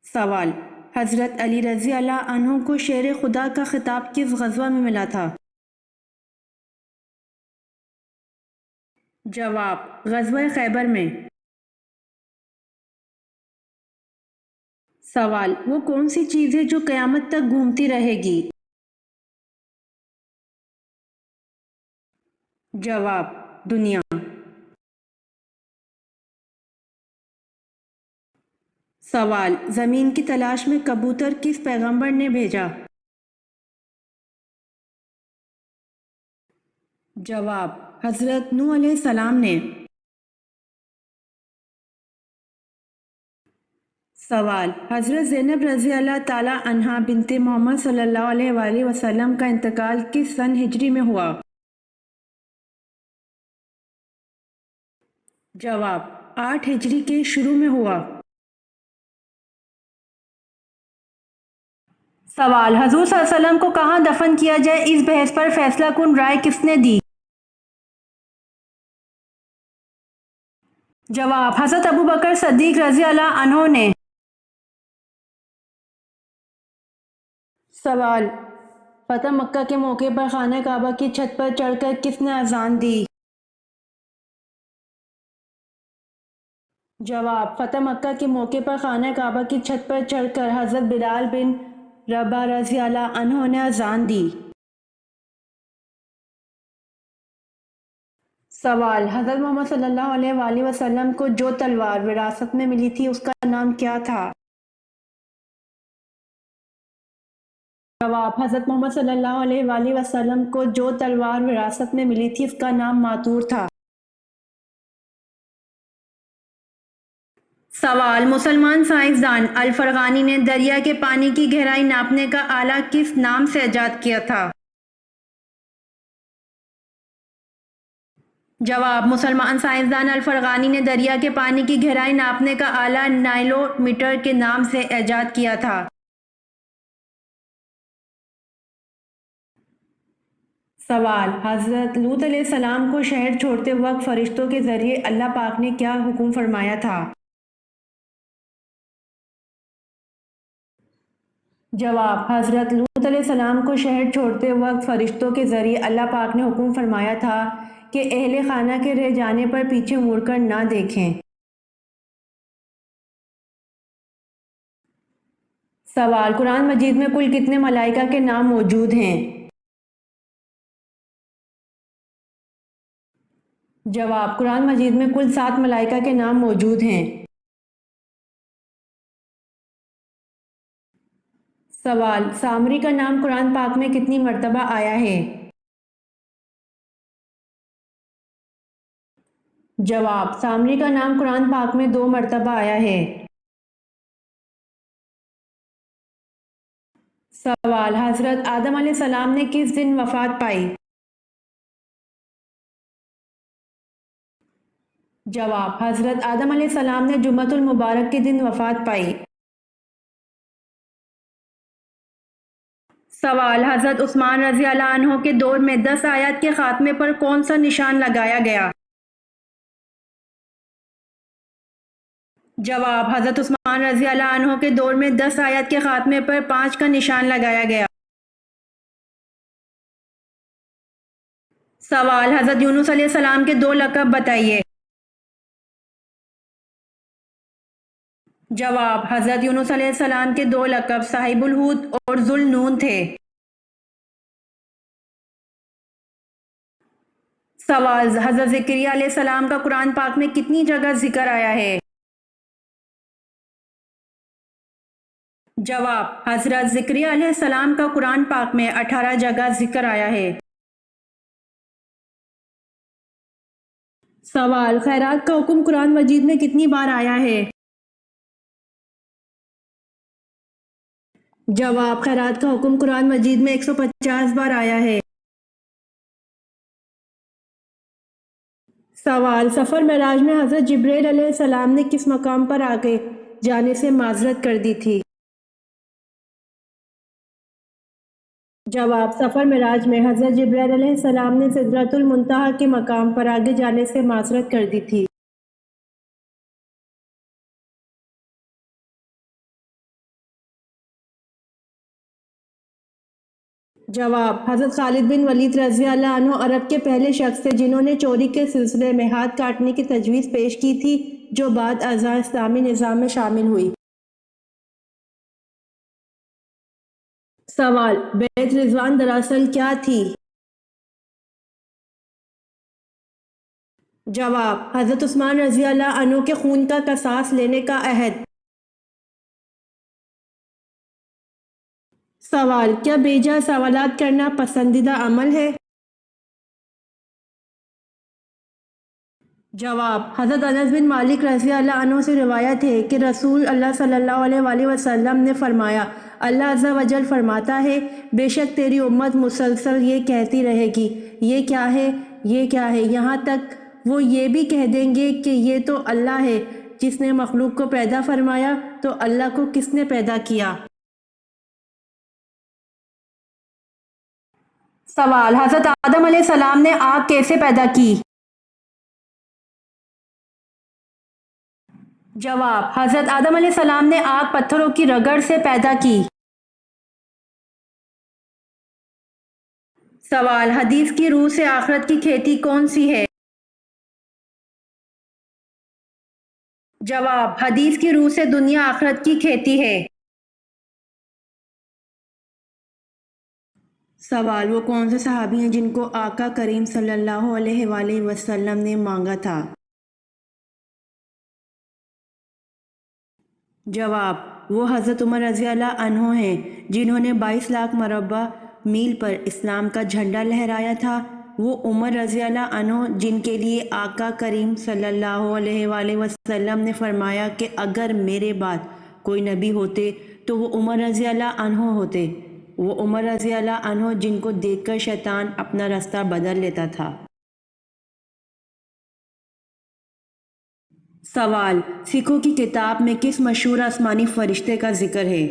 سوال: حضرت علی رضی اللہ عنہ کو شیر خدا کا خطاب کس غزوہ میں ملا تھا؟ جواب: غزوہ خیبر میں۔ سوال: وہ کون سی چیز ہے جو قیامت تک گھومتی رہے گی؟ جواب: دنیا۔ سوال: زمین کی تلاش میں کبوتر کس پیغمبر نے بھیجا؟ جواب: حضرت نوح علیہ السلام نے۔ سوال: حضرت زینب رضی اللہ تعالی عنہا بنت محمد صلی اللہ علیہ وآلہ وسلم کا انتقال کس سن ہجری میں ہوا؟ جواب: 8 ہجری کے شروع میں ہوا۔ سوال: حضور صلی اللہ علیہ وسلم کو کہاں دفن کیا جائے، اس بحث پر فیصلہ کن رائے کس نے دی؟ جواب: حضرت ابوبکر صدیق رضی اللہ عنہ نے۔ سوال: فتح مکہ کے موقع پر خانہ کعبہ کی چھت پر چڑھ کر کس نے اذان دی؟ جواب: فتح مکہ کے موقع پر خانہ کعبہ کی چھت پر چڑھ کر حضرت بلال بن رباح رضی اللہ عنہ نے اذان دی۔ سوال: حضرت محمد صلی اللہ علیہ وآلہ وسلم کو جو تلوار وراثت میں ملی تھی اس کا نام کیا تھا؟ جواب: حضرت محمد صلی اللہ علیہ وآلہ وسلم کو جو تلوار وراثت میں ملی تھی اس کا نام ماتور تھا۔ سوال: مسلمان سائنسدان الفرغانی نے دریا کے پانی کی گہرائی ناپنے کا آلہ کس نام سے ایجاد کیا تھا؟ جواب: مسلمان سائنسدان الفرغانی نے دریا کے پانی کی گہرائی ناپنے کا آلہ نائلو میٹر کے نام سے ایجاد کیا تھا۔ سوال: حضرت لوط علیہ السلام کو شہر چھوڑتے وقت فرشتوں کے ذریعے اللہ پاک نے کیا حکم فرمایا تھا؟ جواب: حضرت لوط علیہ السلام کو شہر چھوڑتے وقت فرشتوں کے ذریعے اللہ پاک نے حکم فرمایا تھا کہ اہل خانہ کے رہ جانے پر پیچھے مڑ کر نہ دیکھیں۔ سوال: قرآن مجید میں کل کتنے ملائکہ کے نام موجود ہیں؟ جواب: قرآن مجید میں کل 7 ملائکہ کے نام موجود ہیں۔ سوال: سامری کا نام قرآن پاک میں کتنی مرتبہ آیا ہے؟ جواب: سامری کا نام قرآن پاک میں 2 مرتبہ آیا ہے۔ سوال: حضرت آدم علیہ السلام نے کس دن وفات پائی؟ جواب: حضرت آدم علیہ السلام نے جمعۃ المبارک کے دن وفات پائی۔ سوال: حضرت عثمان رضی اللہ عنہ کے دور میں 10 آیات کے خاتمے پر کون سا نشان لگایا گیا؟ جواب: حضرت عثمان رضی اللہ عنہ کے دور میں 10 آیات کے خاتمے پر 5 کا نشان لگایا گیا۔ سوال: حضرت یونس علیہ السلام کے 2 لقب بتائیے۔ جواب: حضرت یونس علیہ السلام کے 2 لقب صاحب الحوت اور ذو النون تھے۔ سوال: حضرت زکریا علیہ السلام کا قرآن پاک میں کتنی جگہ ذکر آیا ہے؟ جواب: حضرت زکریا علیہ السلام کا قرآن پاک میں 18 جگہ ذکر آیا ہے۔ سوال: خیرات کا حکم قرآن مجید میں کتنی بار آیا ہے؟ جواب: خیرات کا حکم قرآن مجید میں 150 بار آیا ہے۔ سوال: سفر معراج میں حضرت جبرائیل علیہ السلام نے کس مقام پر آگے جانے سے معذرت کر دی تھی؟ جواب: سفر معراج میں حضرت جبرائیل علیہ السلام نے سدرۃ المنتہا کے مقام پر آگے جانے سے معذرت کر دی تھی۔ جواب: حضرت خالد بن ولید رضی اللہ عنہ عرب کے پہلے شخص تھے جنہوں نے چوری کے سلسلے میں ہاتھ کاٹنے کی تجویز پیش کی تھی جو بعد ازاں اسلامی نظام میں شامل ہوئی۔ سوال: بیعت رضوان دراصل کیا تھی؟ جواب: حضرت عثمان رضی اللہ عنہ کے خون کا قصاص لینے کا عہد۔ سوال: کیا بیجا سوالات کرنا پسندیدہ عمل ہے؟ جواب: حضرت انس بن مالک رضی اللہ عنہ سے روایت ہے کہ رسول اللہ صلی اللہ علیہ وآلہ وسلم نے فرمایا، اللہ عز و جل فرماتا ہے، بے شک تیری امت مسلسل یہ کہتی رہے گی، یہ کیا ہے، یہ کیا ہے، یہاں تک وہ یہ بھی کہہ دیں گے کہ یہ تو اللہ ہے جس نے مخلوق کو پیدا فرمایا، تو اللہ کو کس نے پیدا کیا؟ سوال: حضرت آدم علیہ السلام نے آگ کیسے پیدا کی؟ جواب: حضرت آدم علیہ السلام نے آگ پتھروں کی رگڑ سے پیدا کی۔ سوال: حدیث کی روح سے آخرت کی کھیتی کون سی ہے؟ جواب: حدیث کی روح سے دنیا آخرت کی کھیتی ہے۔ سوال: وہ کون سے صحابی ہیں جن کو آقا کریم صلی اللہ علیہ وآلہ وسلم نے مانگا تھا؟ جواب: وہ حضرت عمر رضی اللہ عنہ ہیں جنہوں نے 22 لاکھ مربع میل پر اسلام کا جھنڈا لہرایا تھا۔ وہ عمر رضی اللہ عنہ جن کے لیے آقا کریم صلی اللہ علیہ وآلہ وسلم نے فرمایا کہ اگر میرے بعد کوئی نبی ہوتے تو وہ عمر رضی اللہ عنہ ہوتے۔ وہ عمر رضی اللہ عنہ جن کو دیکھ کر شیطان اپنا راستہ بدل لیتا تھا۔ سوال: سکھوں کی کتاب میں کس مشہور آسمانی فرشتے کا ذکر ہے؟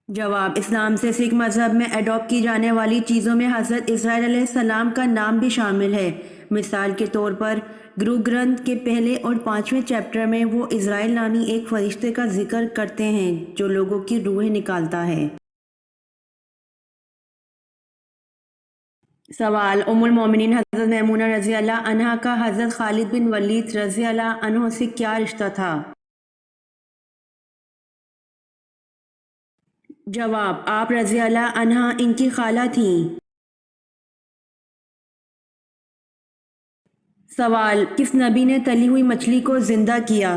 جواب: اسلام سے سکھ مذہب میں اڈاپٹ کی جانے والی چیزوں میں حضرت اسرائیل علیہ السلام کا نام بھی شامل ہے۔ مثال کے طور پر گرو گرنتھ کے پہلے اور 5ویں چیپٹر میں وہ اسرائیل نامی ایک فرشتے کا ذکر کرتے ہیں جو لوگوں کی روحیں نکالتا ہے۔ سوال: ام المومنین حضرت میمونہ رضی اللہ عنہا کا حضرت خالد بن ولید رضی اللہ عنہ سے کیا رشتہ تھا؟ جواب: آپ رضی اللہ عنہا ان کی خالہ تھیں۔ سوال: کس نبی نے تلی ہوئی مچھلی کو زندہ کیا؟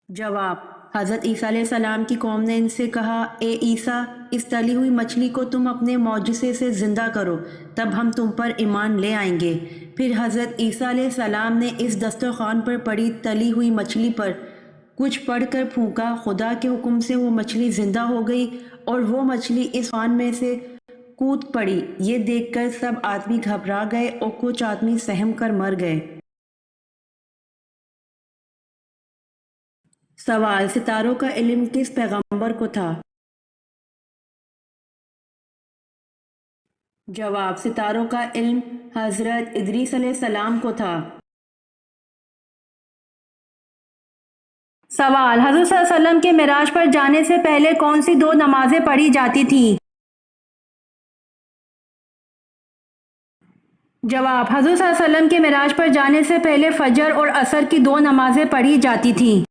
جواب: حضرت عیسیٰ علیہ السلام کی قوم نے ان سے کہا، اے عیسیٰ، اس تلی ہوئی مچھلی کو تم اپنے معجزے سے زندہ کرو، تب ہم تم پر ایمان لے آئیں گے۔ پھر حضرت عیسیٰ علیہ السلام نے اس دسترخوان پر پڑی تلی ہوئی مچھلی پر کچھ پڑھ کر پھونکا، خدا کے حکم سے وہ مچھلی زندہ ہو گئی اور وہ مچھلی اس خوان میں سے کود پڑی۔ یہ دیکھ کر سب آدمی گھبرا گئے اور کچھ آدمی سہم کر مر گئے۔ سوال: ستاروں کا علم کس پیغمبر کو تھا؟ جواب: ستاروں کا علم حضرت ادریس علیہ السلام کو تھا۔ سوال: حضور صلی اللہ علیہ وسلم کے معراج پر جانے سے پہلے کون سی 2 نمازیں پڑھی جاتی تھیں؟ جواب: حضور صلی اللہ علیہ وسلم کے معراج پر جانے سے پہلے فجر اور عصر کی 2 نمازیں پڑھی جاتی تھیں۔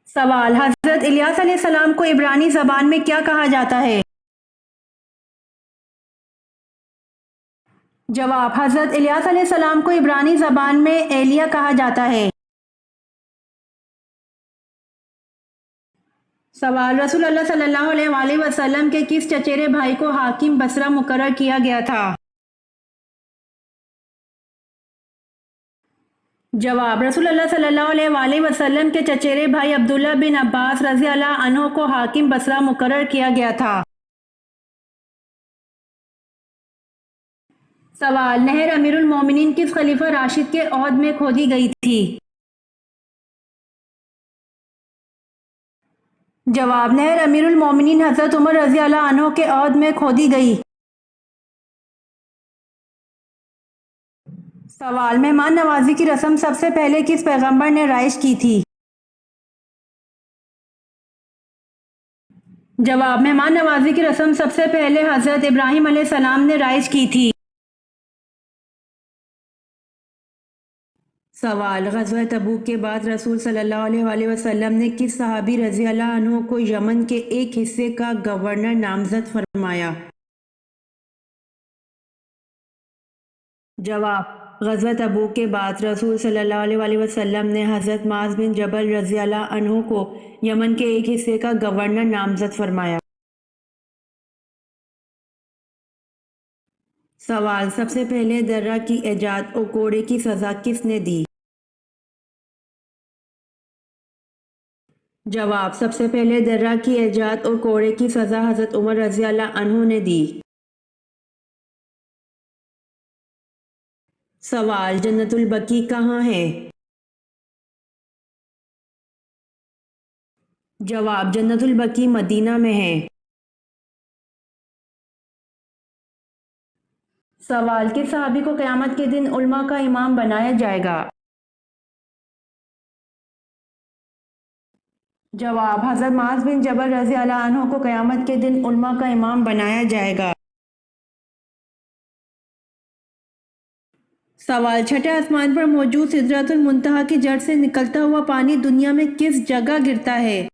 سوال: حضرت الیاس علیہ السلام کو عبرانی زبان میں کیا کہا جاتا ہے؟ جواب: حضرت الیاس علیہ السلام کو عبرانی زبان میں ایلیا کہا جاتا ہے۔ سوال: رسول اللہ صلی اللہ علیہ وآلہ وسلم کے کس چچیرے بھائی کو حاکم بصرہ مقرر کیا گیا تھا؟ جواب: رسول اللہ صلی اللہ علیہ وآلہ وسلم کے چچیرے بھائی عبداللہ بن عباس رضی اللہ عنہ کو حاکم بصرہ مقرر کیا گیا تھا۔ سوال: نہر امیر المومنین کس خلیفہ راشد کے عہد میں کھودی گئی تھی؟ جواب: نہر امیر المومنین حضرت عمر رضی اللہ عنہ کے عہد میں کھودی گئی۔ سوال: مہمان نوازی کی رسم سب سے پہلے کس پیغمبر نے رائج کی تھی؟ جواب: مہمان نوازی کی رسم سب سے پہلے حضرت ابراہیم علیہ السلام نے رائج کی تھی۔ سوال: غزوہ تبوک کے بعد رسول صلی اللہ علیہ وآلہ وسلم نے کس صحابی رضی اللہ عنہ کو یمن کے ایک حصے کا گورنر نامزد فرمایا؟ جواب: غزوہ تبوک کے بعد رسول صلی اللہ علیہ وسلم نے حضرت معاذ بن جبل رضی اللہ عنہ کو یمن کے ایک حصے کا گورنر نامزد فرمایا۔ سوال: سب سے پہلے درہ کی ایجاد اور کوڑے کی سزا کس نے دی؟ جواب: سب سے پہلے درہ کی ایجاد اور کوڑے کی سزا حضرت عمر رضی اللہ عنہ نے دی۔ سوال: جنت البقیع کہاں ہے؟ جواب: جنت البقیع مدینہ میں ہے۔ سوال: کس صحابی کو قیامت کے دن علماء کا امام بنایا جائے گا؟ جواب: حضرت معاذ بن جبل رضی اللہ عنہ کو قیامت کے دن علماء کا امام بنایا جائے گا۔ سوال: چھٹے آسمان پر موجود سدرۃ المنتہا کی جڑ سے نکلتا ہوا پانی دنیا میں کس جگہ گرتا ہے؟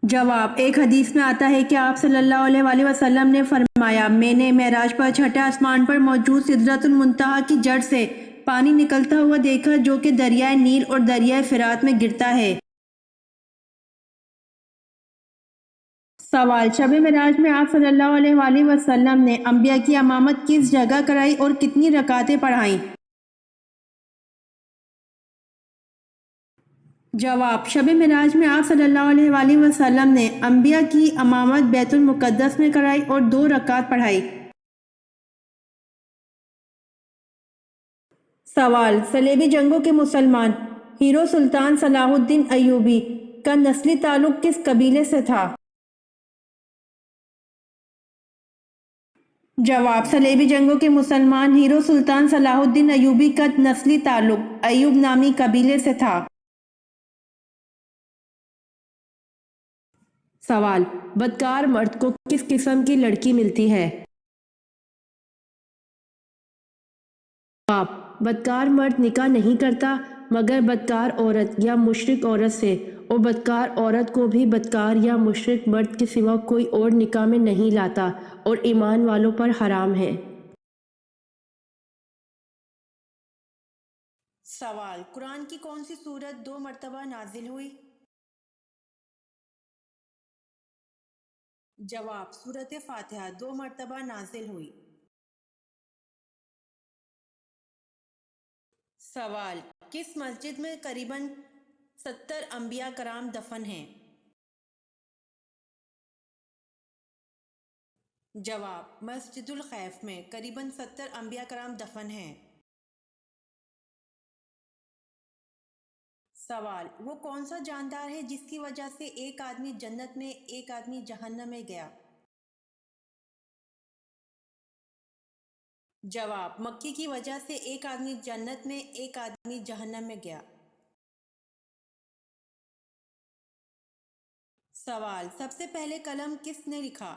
جواب: ایک حدیث میں آتا ہے کہ آپ صلی اللہ علیہ وسلم نے فرمایا، میں نے معراج پر چھٹے آسمان پر موجود سدرۃ المنتہا کی جڑ سے پانی نکلتا ہوا دیکھا جو کہ دریائے نیل اور دریائے فرات میں گرتا ہے۔ سوال: شب معراج میں آپ صلی اللہ علیہ وسلم نے انبیاء کی امامت کس جگہ کرائی اور کتنی رکعتیں پڑھائیں؟ جواب: شب معراج میں آپ صلی اللہ علیہ وسلم نے انبیاء کی امامت بیت المقدس میں کرائی اور 2 رکعت پڑھائی۔ سوال: صلیبی جنگوں کے مسلمان ہیرو سلطان صلاح الدین ایوبی کا نسلی تعلق کس قبیلے سے تھا؟ جواب: صلیبی جنگوں کے مسلمان ہیرو سلطان صلاح الدین ایوبی کا نسلی تعلق ایوب نامی قبیلے سے تھا۔ سوال: بدکار مرد کو کس قسم کی لڑکی ملتی ہے؟ جواب: بدکار مرد نکاح نہیں کرتا مگر بدکار عورت یا مشرک عورت سے، اور بدکار عورت کو بھی بدکار یا مشرک مرد کے سوا کوئی اور نکاح میں نہیں لاتا اور ایمان والوں پر حرام ہے۔ سوال: قرآن کی کون سی سورت 2 مرتبہ نازل ہوئی؟ جواب: سورۃ فاتحہ 2 مرتبہ نازل ہوئی۔ سوال: کس مسجد میں قریباً 70 انبیاء کرام دفن ہیں؟ جواب: مسجد الخیف میں قریباً 70 انبیاء کرام دفن ہیں۔ سوال: وہ کون سا جاندار ہے جس کی وجہ سے ایک آدمی جنت میں ایک آدمی جہنم میں گیا؟ جواب: مکھی کی وجہ سے ایک آدمی جنت میں ایک آدمی جہنم میں گیا۔ سوال: سب سے پہلے قلم کس نے لکھا؟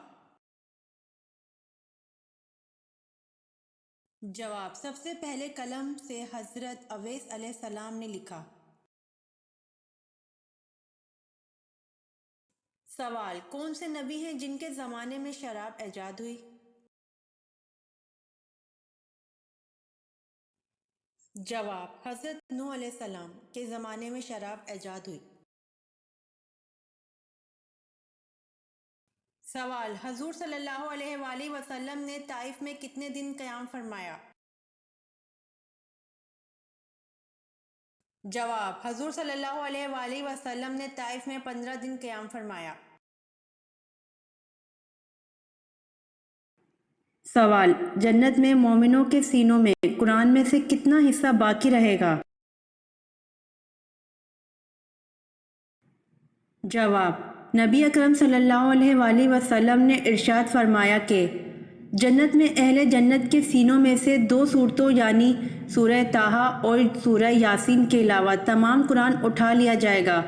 جواب: سب سے پہلے قلم سے حضرت اویس علیہ السلام نے لکھا۔ سوال: کون سے نبی ہیں جن کے زمانے میں شراب ایجاد ہوئی؟ جواب: حضرت نوح علیہ السلام کے زمانے میں شراب ایجاد ہوئی۔ سوال: حضور صلی اللہ علیہ وسلم نے طائف میں کتنے دن قیام فرمایا؟ جواب: حضور صلی اللہ علیہ وسلم نے طائف میں 15 دن قیام فرمایا۔ سوال: جنت میں مومنوں کے سینوں میں قرآن میں سے کتنا حصہ باقی رہے گا؟ جواب: نبی اکرم صلی اللہ علیہ وسلم نے ارشاد فرمایا کہ جنت میں اہل جنت کے سینوں میں سے 2 صورتوں یعنی سورہ طٰہٰ اور سورہ یاسین کے علاوہ تمام قرآن اٹھا لیا جائے گا،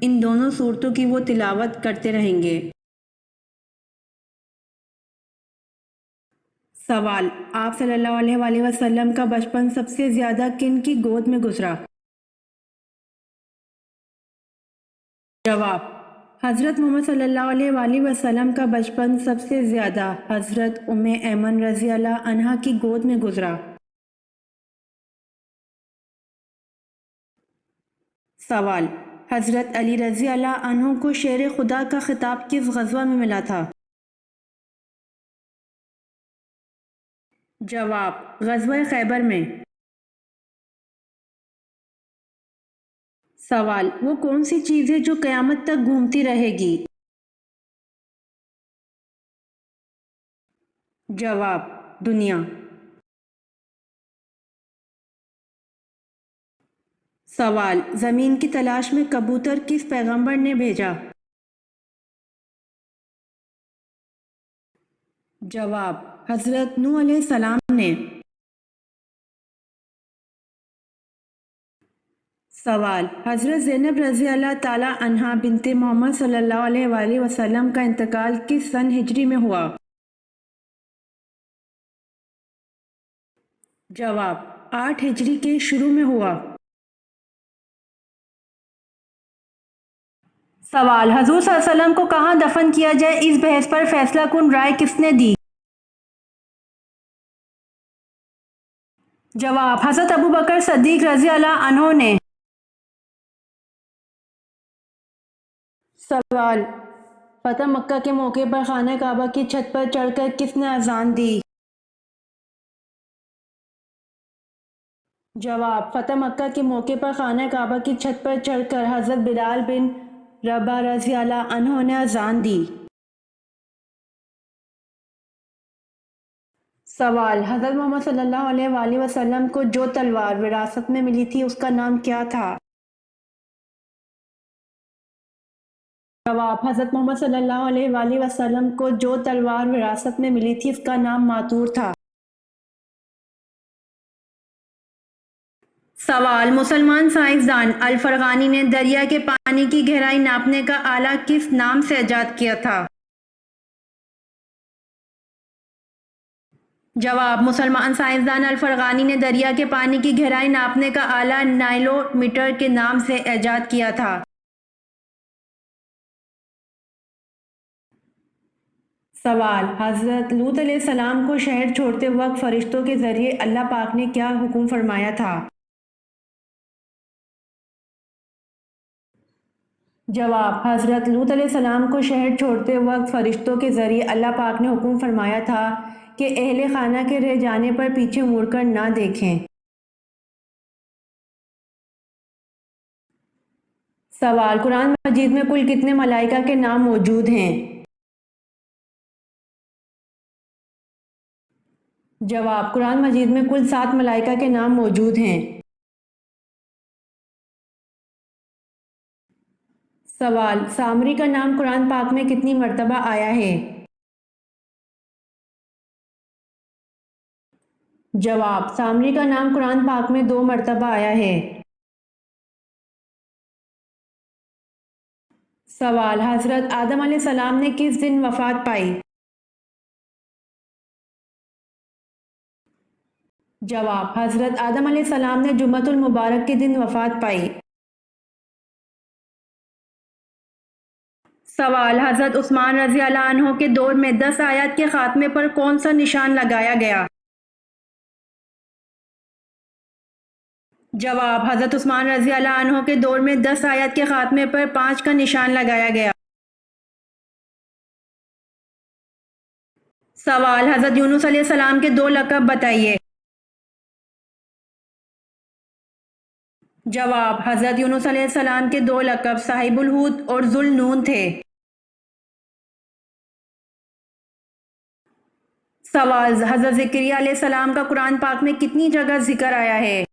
ان دونوں صورتوں کی وہ تلاوت کرتے رہیں گے۔ سوال: آپ صلی اللہ علیہ وسلم کا بچپن سب سے زیادہ کن کی گود میں گزرا؟ جواب: حضرت محمد صلی اللہ علیہ وآلہ وسلم کا بچپن سب سے زیادہ حضرت ام ایمن رضی اللہ عنہا کی گود میں گزرا۔ سوال: حضرت علی رضی اللہ عنہ کو شیر خدا کا خطاب کس غزوہ میں ملا تھا؟ جواب: غزوہ خیبر میں۔ سوال: وہ کون سی چیز ہے جو قیامت تک گھومتی رہے گی؟ جواب: دنیا۔ سوال: زمین کی تلاش میں کبوتر کس پیغمبر نے بھیجا؟ جواب: حضرت نوح علیہ السلام نے۔ سوال: حضرت زینب رضی اللہ تعالی عنہا بنت محمد صلی اللہ علیہ وآلہ وسلم کا انتقال کس سن ہجری میں ہوا؟ جواب: 8 ہجری کے شروع میں ہوا۔ سوال: حضور صلی اللہ علیہ وسلم کو کہاں دفن کیا جائے، اس بحث پر فیصلہ کن رائے کس نے دی؟ جواب: حضرت ابوبکر صدیق رضی اللہ عنہ نے۔ سوال: فتح مکہ کے موقع پر خانہ کعبہ کی چھت پر چڑھ کر کس نے اذان دی؟ جواب: فتح مکہ کے موقع پر خانہ کعبہ کی چھت پر چڑھ کر حضرت بلال بن رباح رضی اللہ عنہ نے اذان دی۔ سوال: حضرت محمد صلی اللہ علیہ وآلہ وسلم کو جو تلوار وراثت میں ملی تھی اس کا نام کیا تھا؟ جواب: حضرت محمد صلی اللہ علیہ وآلہ وسلم کو جو تلوار وراثت میں ملی تھی اس کا نام ماتور تھا۔ سوال: مسلمان سائنسدان الفرغانی نے دریا کے پانی کی گہرائی ناپنے کا آلہ کس نام سے ایجاد کیا تھا؟ جواب: مسلمان سائنسدان الفرغانی نے دریا کے پانی کی گہرائی ناپنے کا آلہ نائلو میٹر کے نام سے ایجاد کیا تھا۔ سوال: حضرت لوط علیہ السلام کو شہر چھوڑتے وقت فرشتوں کے ذریعے اللہ پاک نے کیا حکم فرمایا تھا؟ جواب: حضرت لوط علیہ السلام کو شہر چھوڑتے وقت فرشتوں کے ذریعے اللہ پاک نے حکم فرمایا تھا کہ اہل خانہ کے رہ جانے پر پیچھے مڑ کر نہ دیکھیں۔ سوال: قرآن مجید میں کل کتنے ملائکہ کے نام موجود ہیں؟ جواب: قرآن مجید میں کل 7 ملائکہ کے نام موجود ہیں۔ سوال: سامری کا نام قرآن پاک میں کتنی مرتبہ آیا ہے؟ جواب: سامری کا نام قرآن پاک میں 2 مرتبہ آیا ہے۔ سوال: حضرت آدم علیہ السلام نے کس دن وفات پائی؟ جواب: حضرت آدم علیہ السلام نے جمعۃ المبارک کے دن وفات پائی۔ سوال: حضرت عثمان رضی اللہ عنہ کے دور میں 10 آیات کے خاتمے پر کون سا نشان لگایا گیا؟ جواب: حضرت عثمان رضی اللہ عنہ کے دور میں 10 آیات کے خاتمے پر 5 کا نشان لگایا گیا۔ سوال: حضرت یونس علیہ السلام کے 2 لقب بتائیے۔ جواب: حضرت یونس علیہ السلام کے 2 لقب صاحب الحوت اور ذو النون تھے۔ سوال: حضرت زکریا علیہ السلام کا قرآن پاک میں کتنی جگہ ذکر آیا ہے؟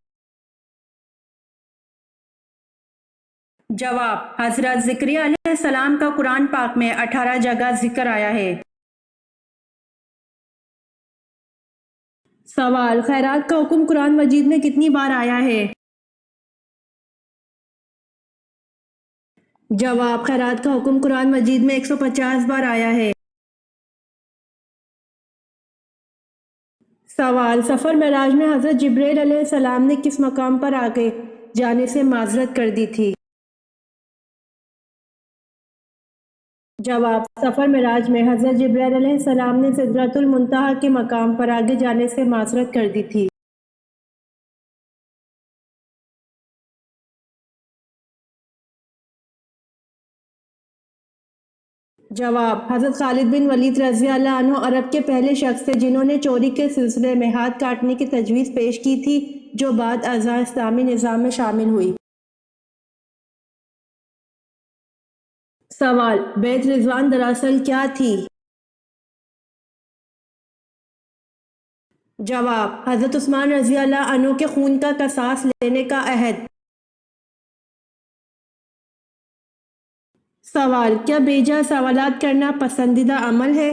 جواب: حضرت زکریا علیہ السلام کا قرآن پاک میں 18 جگہ ذکر آیا ہے۔ سوال: خیرات کا حکم قرآن مجید میں کتنی بار آیا ہے؟ جواب: خیرات کا حکم قرآن مجید میں 150 بار آیا ہے۔ سوال: سفر معراج میں حضرت جبرائیل علیہ السلام نے کس مقام پر آگے جانے سے معذرت کر دی تھی؟ جواب: سفر معراج میں حضرت جبرائیل علیہ السلام نے سدرۃ المنتہا کے مقام پر آگے جانے سے معذرت کر دی تھی۔ جواب: حضرت خالد بن ولید رضی اللہ عنہ عرب کے پہلے شخص تھے جنہوں نے چوری کے سلسلے میں ہاتھ کاٹنے کی تجویز پیش کی تھی، جو بعد ازاں اسلامی نظام میں شامل ہوئی۔ سوال: بیعت رضوان دراصل کیا تھی؟ جواب: حضرت عثمان رضی اللہ عنہ کے خون کا قصاص لینے کا عہد۔ سوال: کیا بیجا سوالات کرنا پسندیدہ عمل ہے؟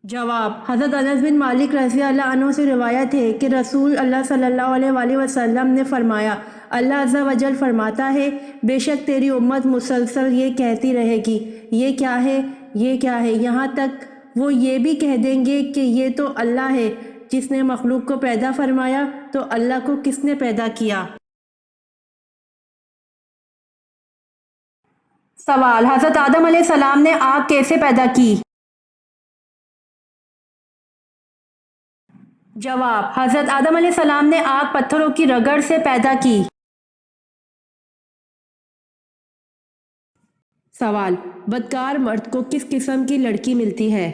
جواب: حضرت انس بن مالک رضی اللہ عنہ سے روایت ہے کہ رسول اللہ صلی اللہ علیہ وآلہ وسلم نے فرمایا، اللہ عز و جل فرماتا ہے، بے شک تیری امت مسلسل یہ کہتی رہے گی، یہ کیا ہے، یہ کیا ہے، یہاں تک وہ یہ بھی کہہ دیں گے کہ یہ تو اللہ ہے جس نے مخلوق کو پیدا فرمایا، تو اللہ کو کس نے پیدا کیا؟ سوال: حضرت آدم علیہ السلام نے آگ کیسے پیدا کی؟ جواب: حضرت آدم علیہ السلام نے آگ پتھروں کی رگڑ سے پیدا کی۔ سوال: بدکار مرد کو کس قسم کی لڑکی ملتی ہے؟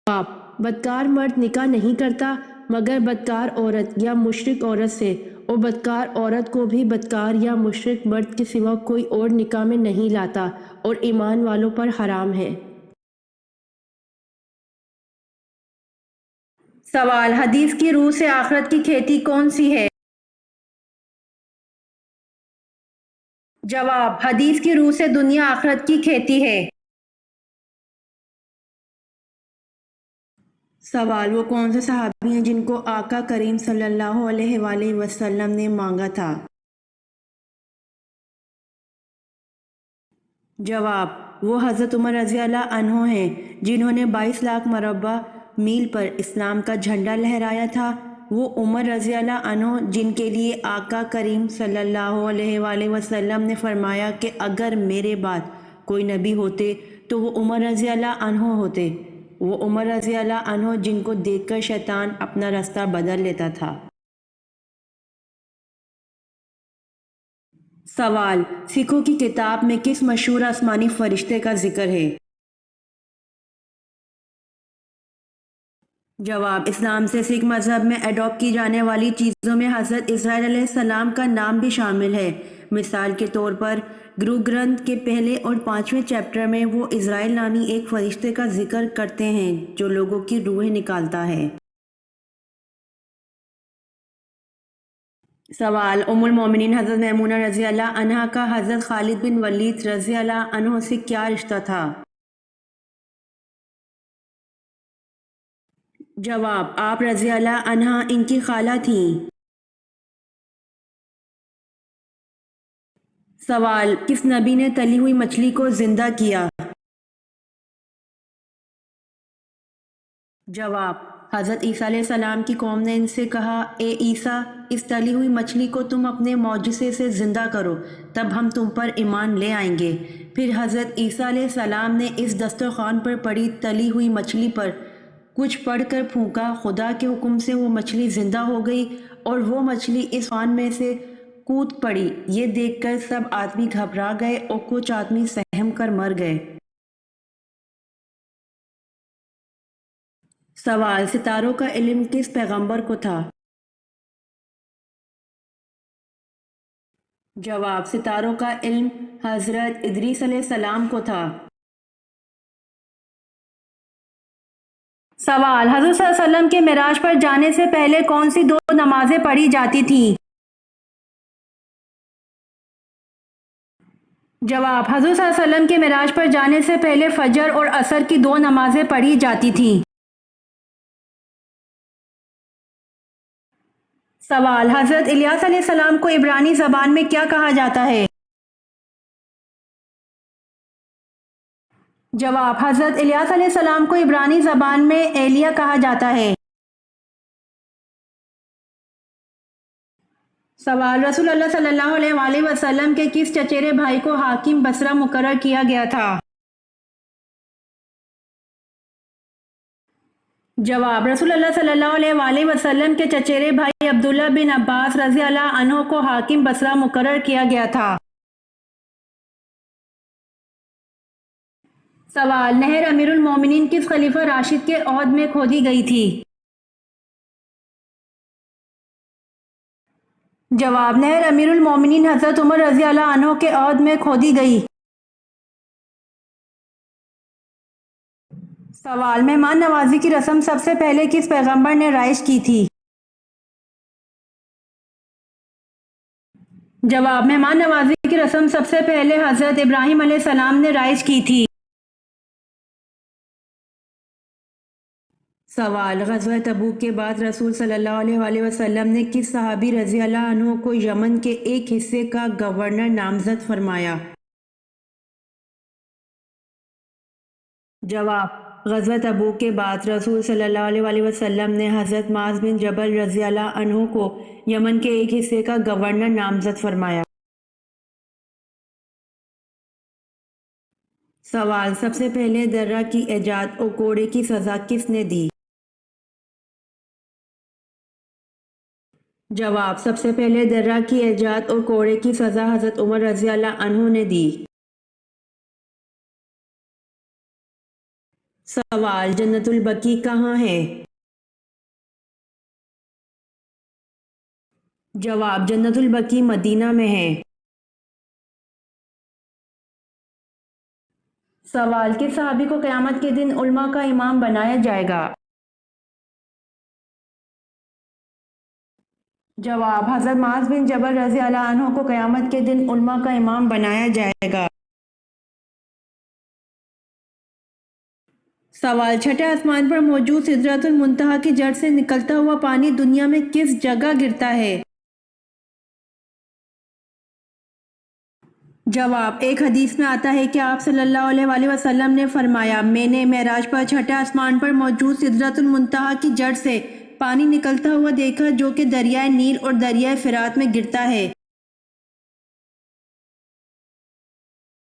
جواب: بدکار مرد نکاح نہیں کرتا مگر بدکار عورت یا مشرک عورت سے، اور بدکار عورت کو بھی بدکار یا مشرک مرد کے سوا کوئی اور نکاح میں نہیں لاتا، اور ایمان والوں پر حرام ہے۔ سوال: حدیث کی روح سے آخرت کی کھیتی کون سی ہے؟ جواب: حدیث کی روح سے دنیا آخرت کی کھیتی ہے۔ سوال: وہ کون سے صحابی ہیں جن کو آقا کریم صلی اللہ علیہ وآلہ وسلم نے مانگا تھا؟ جواب: وہ حضرت عمر رضی اللہ عنہ ہیں جنہوں نے 22 لاکھ مربع میل پر اسلام کا جھنڈا لہرایا تھا۔ وہ عمر رضی اللہ عنہ جن کے لیے آقا کریم صلی اللہ علیہ وآلہ وسلم نے فرمایا کہ اگر میرے بعد کوئی نبی ہوتے تو وہ عمر رضی اللہ عنہ ہوتے۔ وہ عمر رضی اللہ عنہ جن کو دیکھ کر شیطان اپنا راستہ بدل لیتا تھا۔ سوال: سکھوں کی کتاب میں کس مشہور آسمانی فرشتے کا ذکر ہے؟ جواب: اسلام سے سکھ مذہب میں اڈاپٹ کی جانے والی چیزوں میں حضرت اسرائیل علیہ السلام کا نام بھی شامل ہے۔ مثال کے طور پر گرو گرنتھ کے پہلے اور 5ویں چیپٹر میں وہ اسرائیل نامی ایک فرشتے کا ذکر کرتے ہیں جو لوگوں کی روحیں نکالتا ہے۔ سوال: ام المومنین حضرت میمونہ رضی اللہ عنہا کا حضرت خالد بن ولید رضی اللہ عنہ سے کیا رشتہ تھا؟ جواب: آپ رضی اللہ عنہا ان کی خالہ تھیں۔ سوال: کس نبی نے تلی ہوئی مچھلی کو زندہ کیا؟ جواب: حضرت عیسیٰ علیہ السلام کی قوم نے ان سے کہا، اے عیسیٰ، اس تلی ہوئی مچھلی کو تم اپنے معجزے سے زندہ کرو، تب ہم تم پر ایمان لے آئیں گے۔ پھر حضرت عیسیٰ علیہ السلام نے اس دسترخوان پر پڑی تلی ہوئی مچھلی پر کچھ پڑھ کر پھونکا، خدا کے حکم سے وہ مچھلی زندہ ہو گئی اور وہ مچھلی اس خوان میں سے کود پڑی۔ یہ دیکھ کر سب آدمی گھبرا گئے اور کچھ آدمی سہم کر مر گئے۔ سوال: ستاروں کا علم کس پیغمبر کو تھا؟ جواب: ستاروں کا علم حضرت ادریس علیہ السلام کو تھا۔ سوال: حضرت صلی اللہ علیہ وسلم کے معراج پر جانے سے پہلے کون سی 2 نمازیں پڑھی جاتی تھیں؟ جواب: حضرت صلی اللہ علیہ وسلم کے معراج پر جانے سے پہلے فجر اور عصر کی 2 نمازیں پڑھی جاتی تھیں۔ سوال: حضرت الیاس علیہ السلام کو عبرانی زبان میں کیا کہا جاتا ہے؟ جواب: حضرت الیاس علیہ السلام کو عبرانی زبان میں ایلیا کہا جاتا ہے۔ سوال: رسول اللہ صلی اللہ علیہ وآلہ وسلم کے کس چچیرے بھائی کو حاکم بصرہ مقرر کیا گیا تھا؟ جواب: رسول اللہ صلی اللہ علیہ وآلہ وسلم کے چچیرے بھائی عبداللہ بن عباس رضی اللہ عنہ کو حاکم بصرہ مقرر کیا گیا تھا۔ سوال: نہر امیر المومنین کس خلیفہ راشد کے عہد میں کھودی گئی تھی؟ جواب: نہر امیر المومنین حضرت عمر رضی اللہ عنہ کے عہد میں کھودی گئی۔ سوال: مہمان نوازی کی رسم سب سے پہلے کس پیغمبر نے رائج کی تھی؟ جواب: مہمان نوازی کی رسم سب سے پہلے حضرت ابراہیم علیہ السلام نے رائج کی تھی۔ سوال: غزوہ تبوک کے بعد رسول صلی اللہ علیہ وآلہ وسلم نے کس صحابی رضی اللہ عنہ کو یمن کے ایک حصے کا گورنر نامزد فرمایا؟ جواب: غزوہ تبوک کے بعد رسول صلی اللہ علیہ وآلہ وسلم نے حضرت معاذ بن جبل رضی اللہ عنہ کو یمن کے ایک حصے کا گورنر نامزد فرمایا۔ سوال: سب سے پہلے درہ کی ایجاد اور کوڑے کی سزا کس نے دی؟ جواب: سب سے پہلے درہ کی ایجاد اور کوڑے کی سزا حضرت عمر رضی اللہ عنہ نے دی۔ سوال: جنت البقیع کہاں ہے؟ جواب: جنت البقیع مدینہ میں ہے۔ سوال: کس صحابی کو قیامت کے دن علماء کا امام بنایا جائے گا؟ جواب: حضرت معاذ بن جبل رضی اللہ عنہ کو قیامت کے دن علماء کا امام بنایا جائے گا۔ سوال: چھٹے آسمان پر موجود سدرۃ المنتہا کی جڑ سے نکلتا ہوا پانی دنیا میں کس جگہ گرتا ہے؟ جواب: ایک حدیث میں آتا ہے کہ آپ صلی اللہ علیہ وآلہ وسلم نے فرمایا، میں نے معراج پر چھٹے آسمان پر موجود سدرۃ المنتہا کی جڑ سے پانی نکلتا ہوا دیکھا جو کہ دریائے نیل اور دریائے فرات میں گرتا ہے۔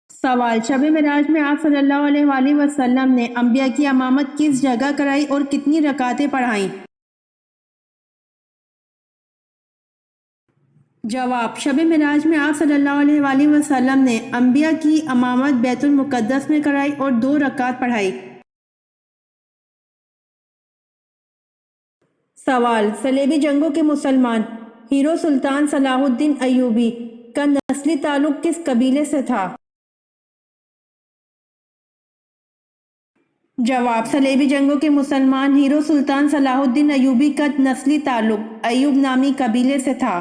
سوال: شب معراج میں آپ صلی اللہ علیہ وآلہ وسلم نے انبیاء کی امامت کس جگہ کرائی اور کتنی رکعتیں پڑھائیں؟ جواب: شب معراج میں آپ صلی اللہ علیہ وآلہ وسلم نے انبیاء کی امامت بیت المقدس میں کرائی اور 2 رکعت پڑھائی۔ سوال: صلیبی جنگوں کے مسلمان ہیرو سلطان صلاح الدین ایوبی کا نسلی تعلق کس قبیلے سے تھا؟ جواب: صلیبی جنگوں کے مسلمان ہیرو سلطان صلاح الدین ایوبی کا نسلی تعلق ایوب نامی قبیلے سے تھا۔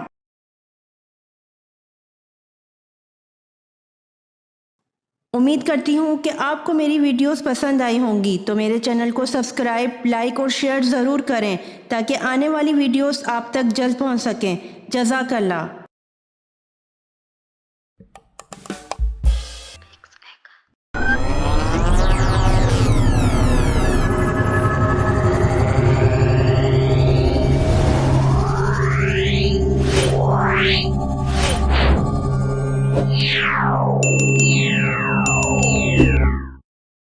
امید کرتی ہوں کہ آپ کو میری ویڈیوز پسند آئی ہوں گی، تو میرے چینل کو سبسکرائب، لائک اور شیئر ضرور کریں تاکہ آنے والی ویڈیوز آپ تک جلد پہنچ سکیں۔ جزاک اللہ۔ Meow.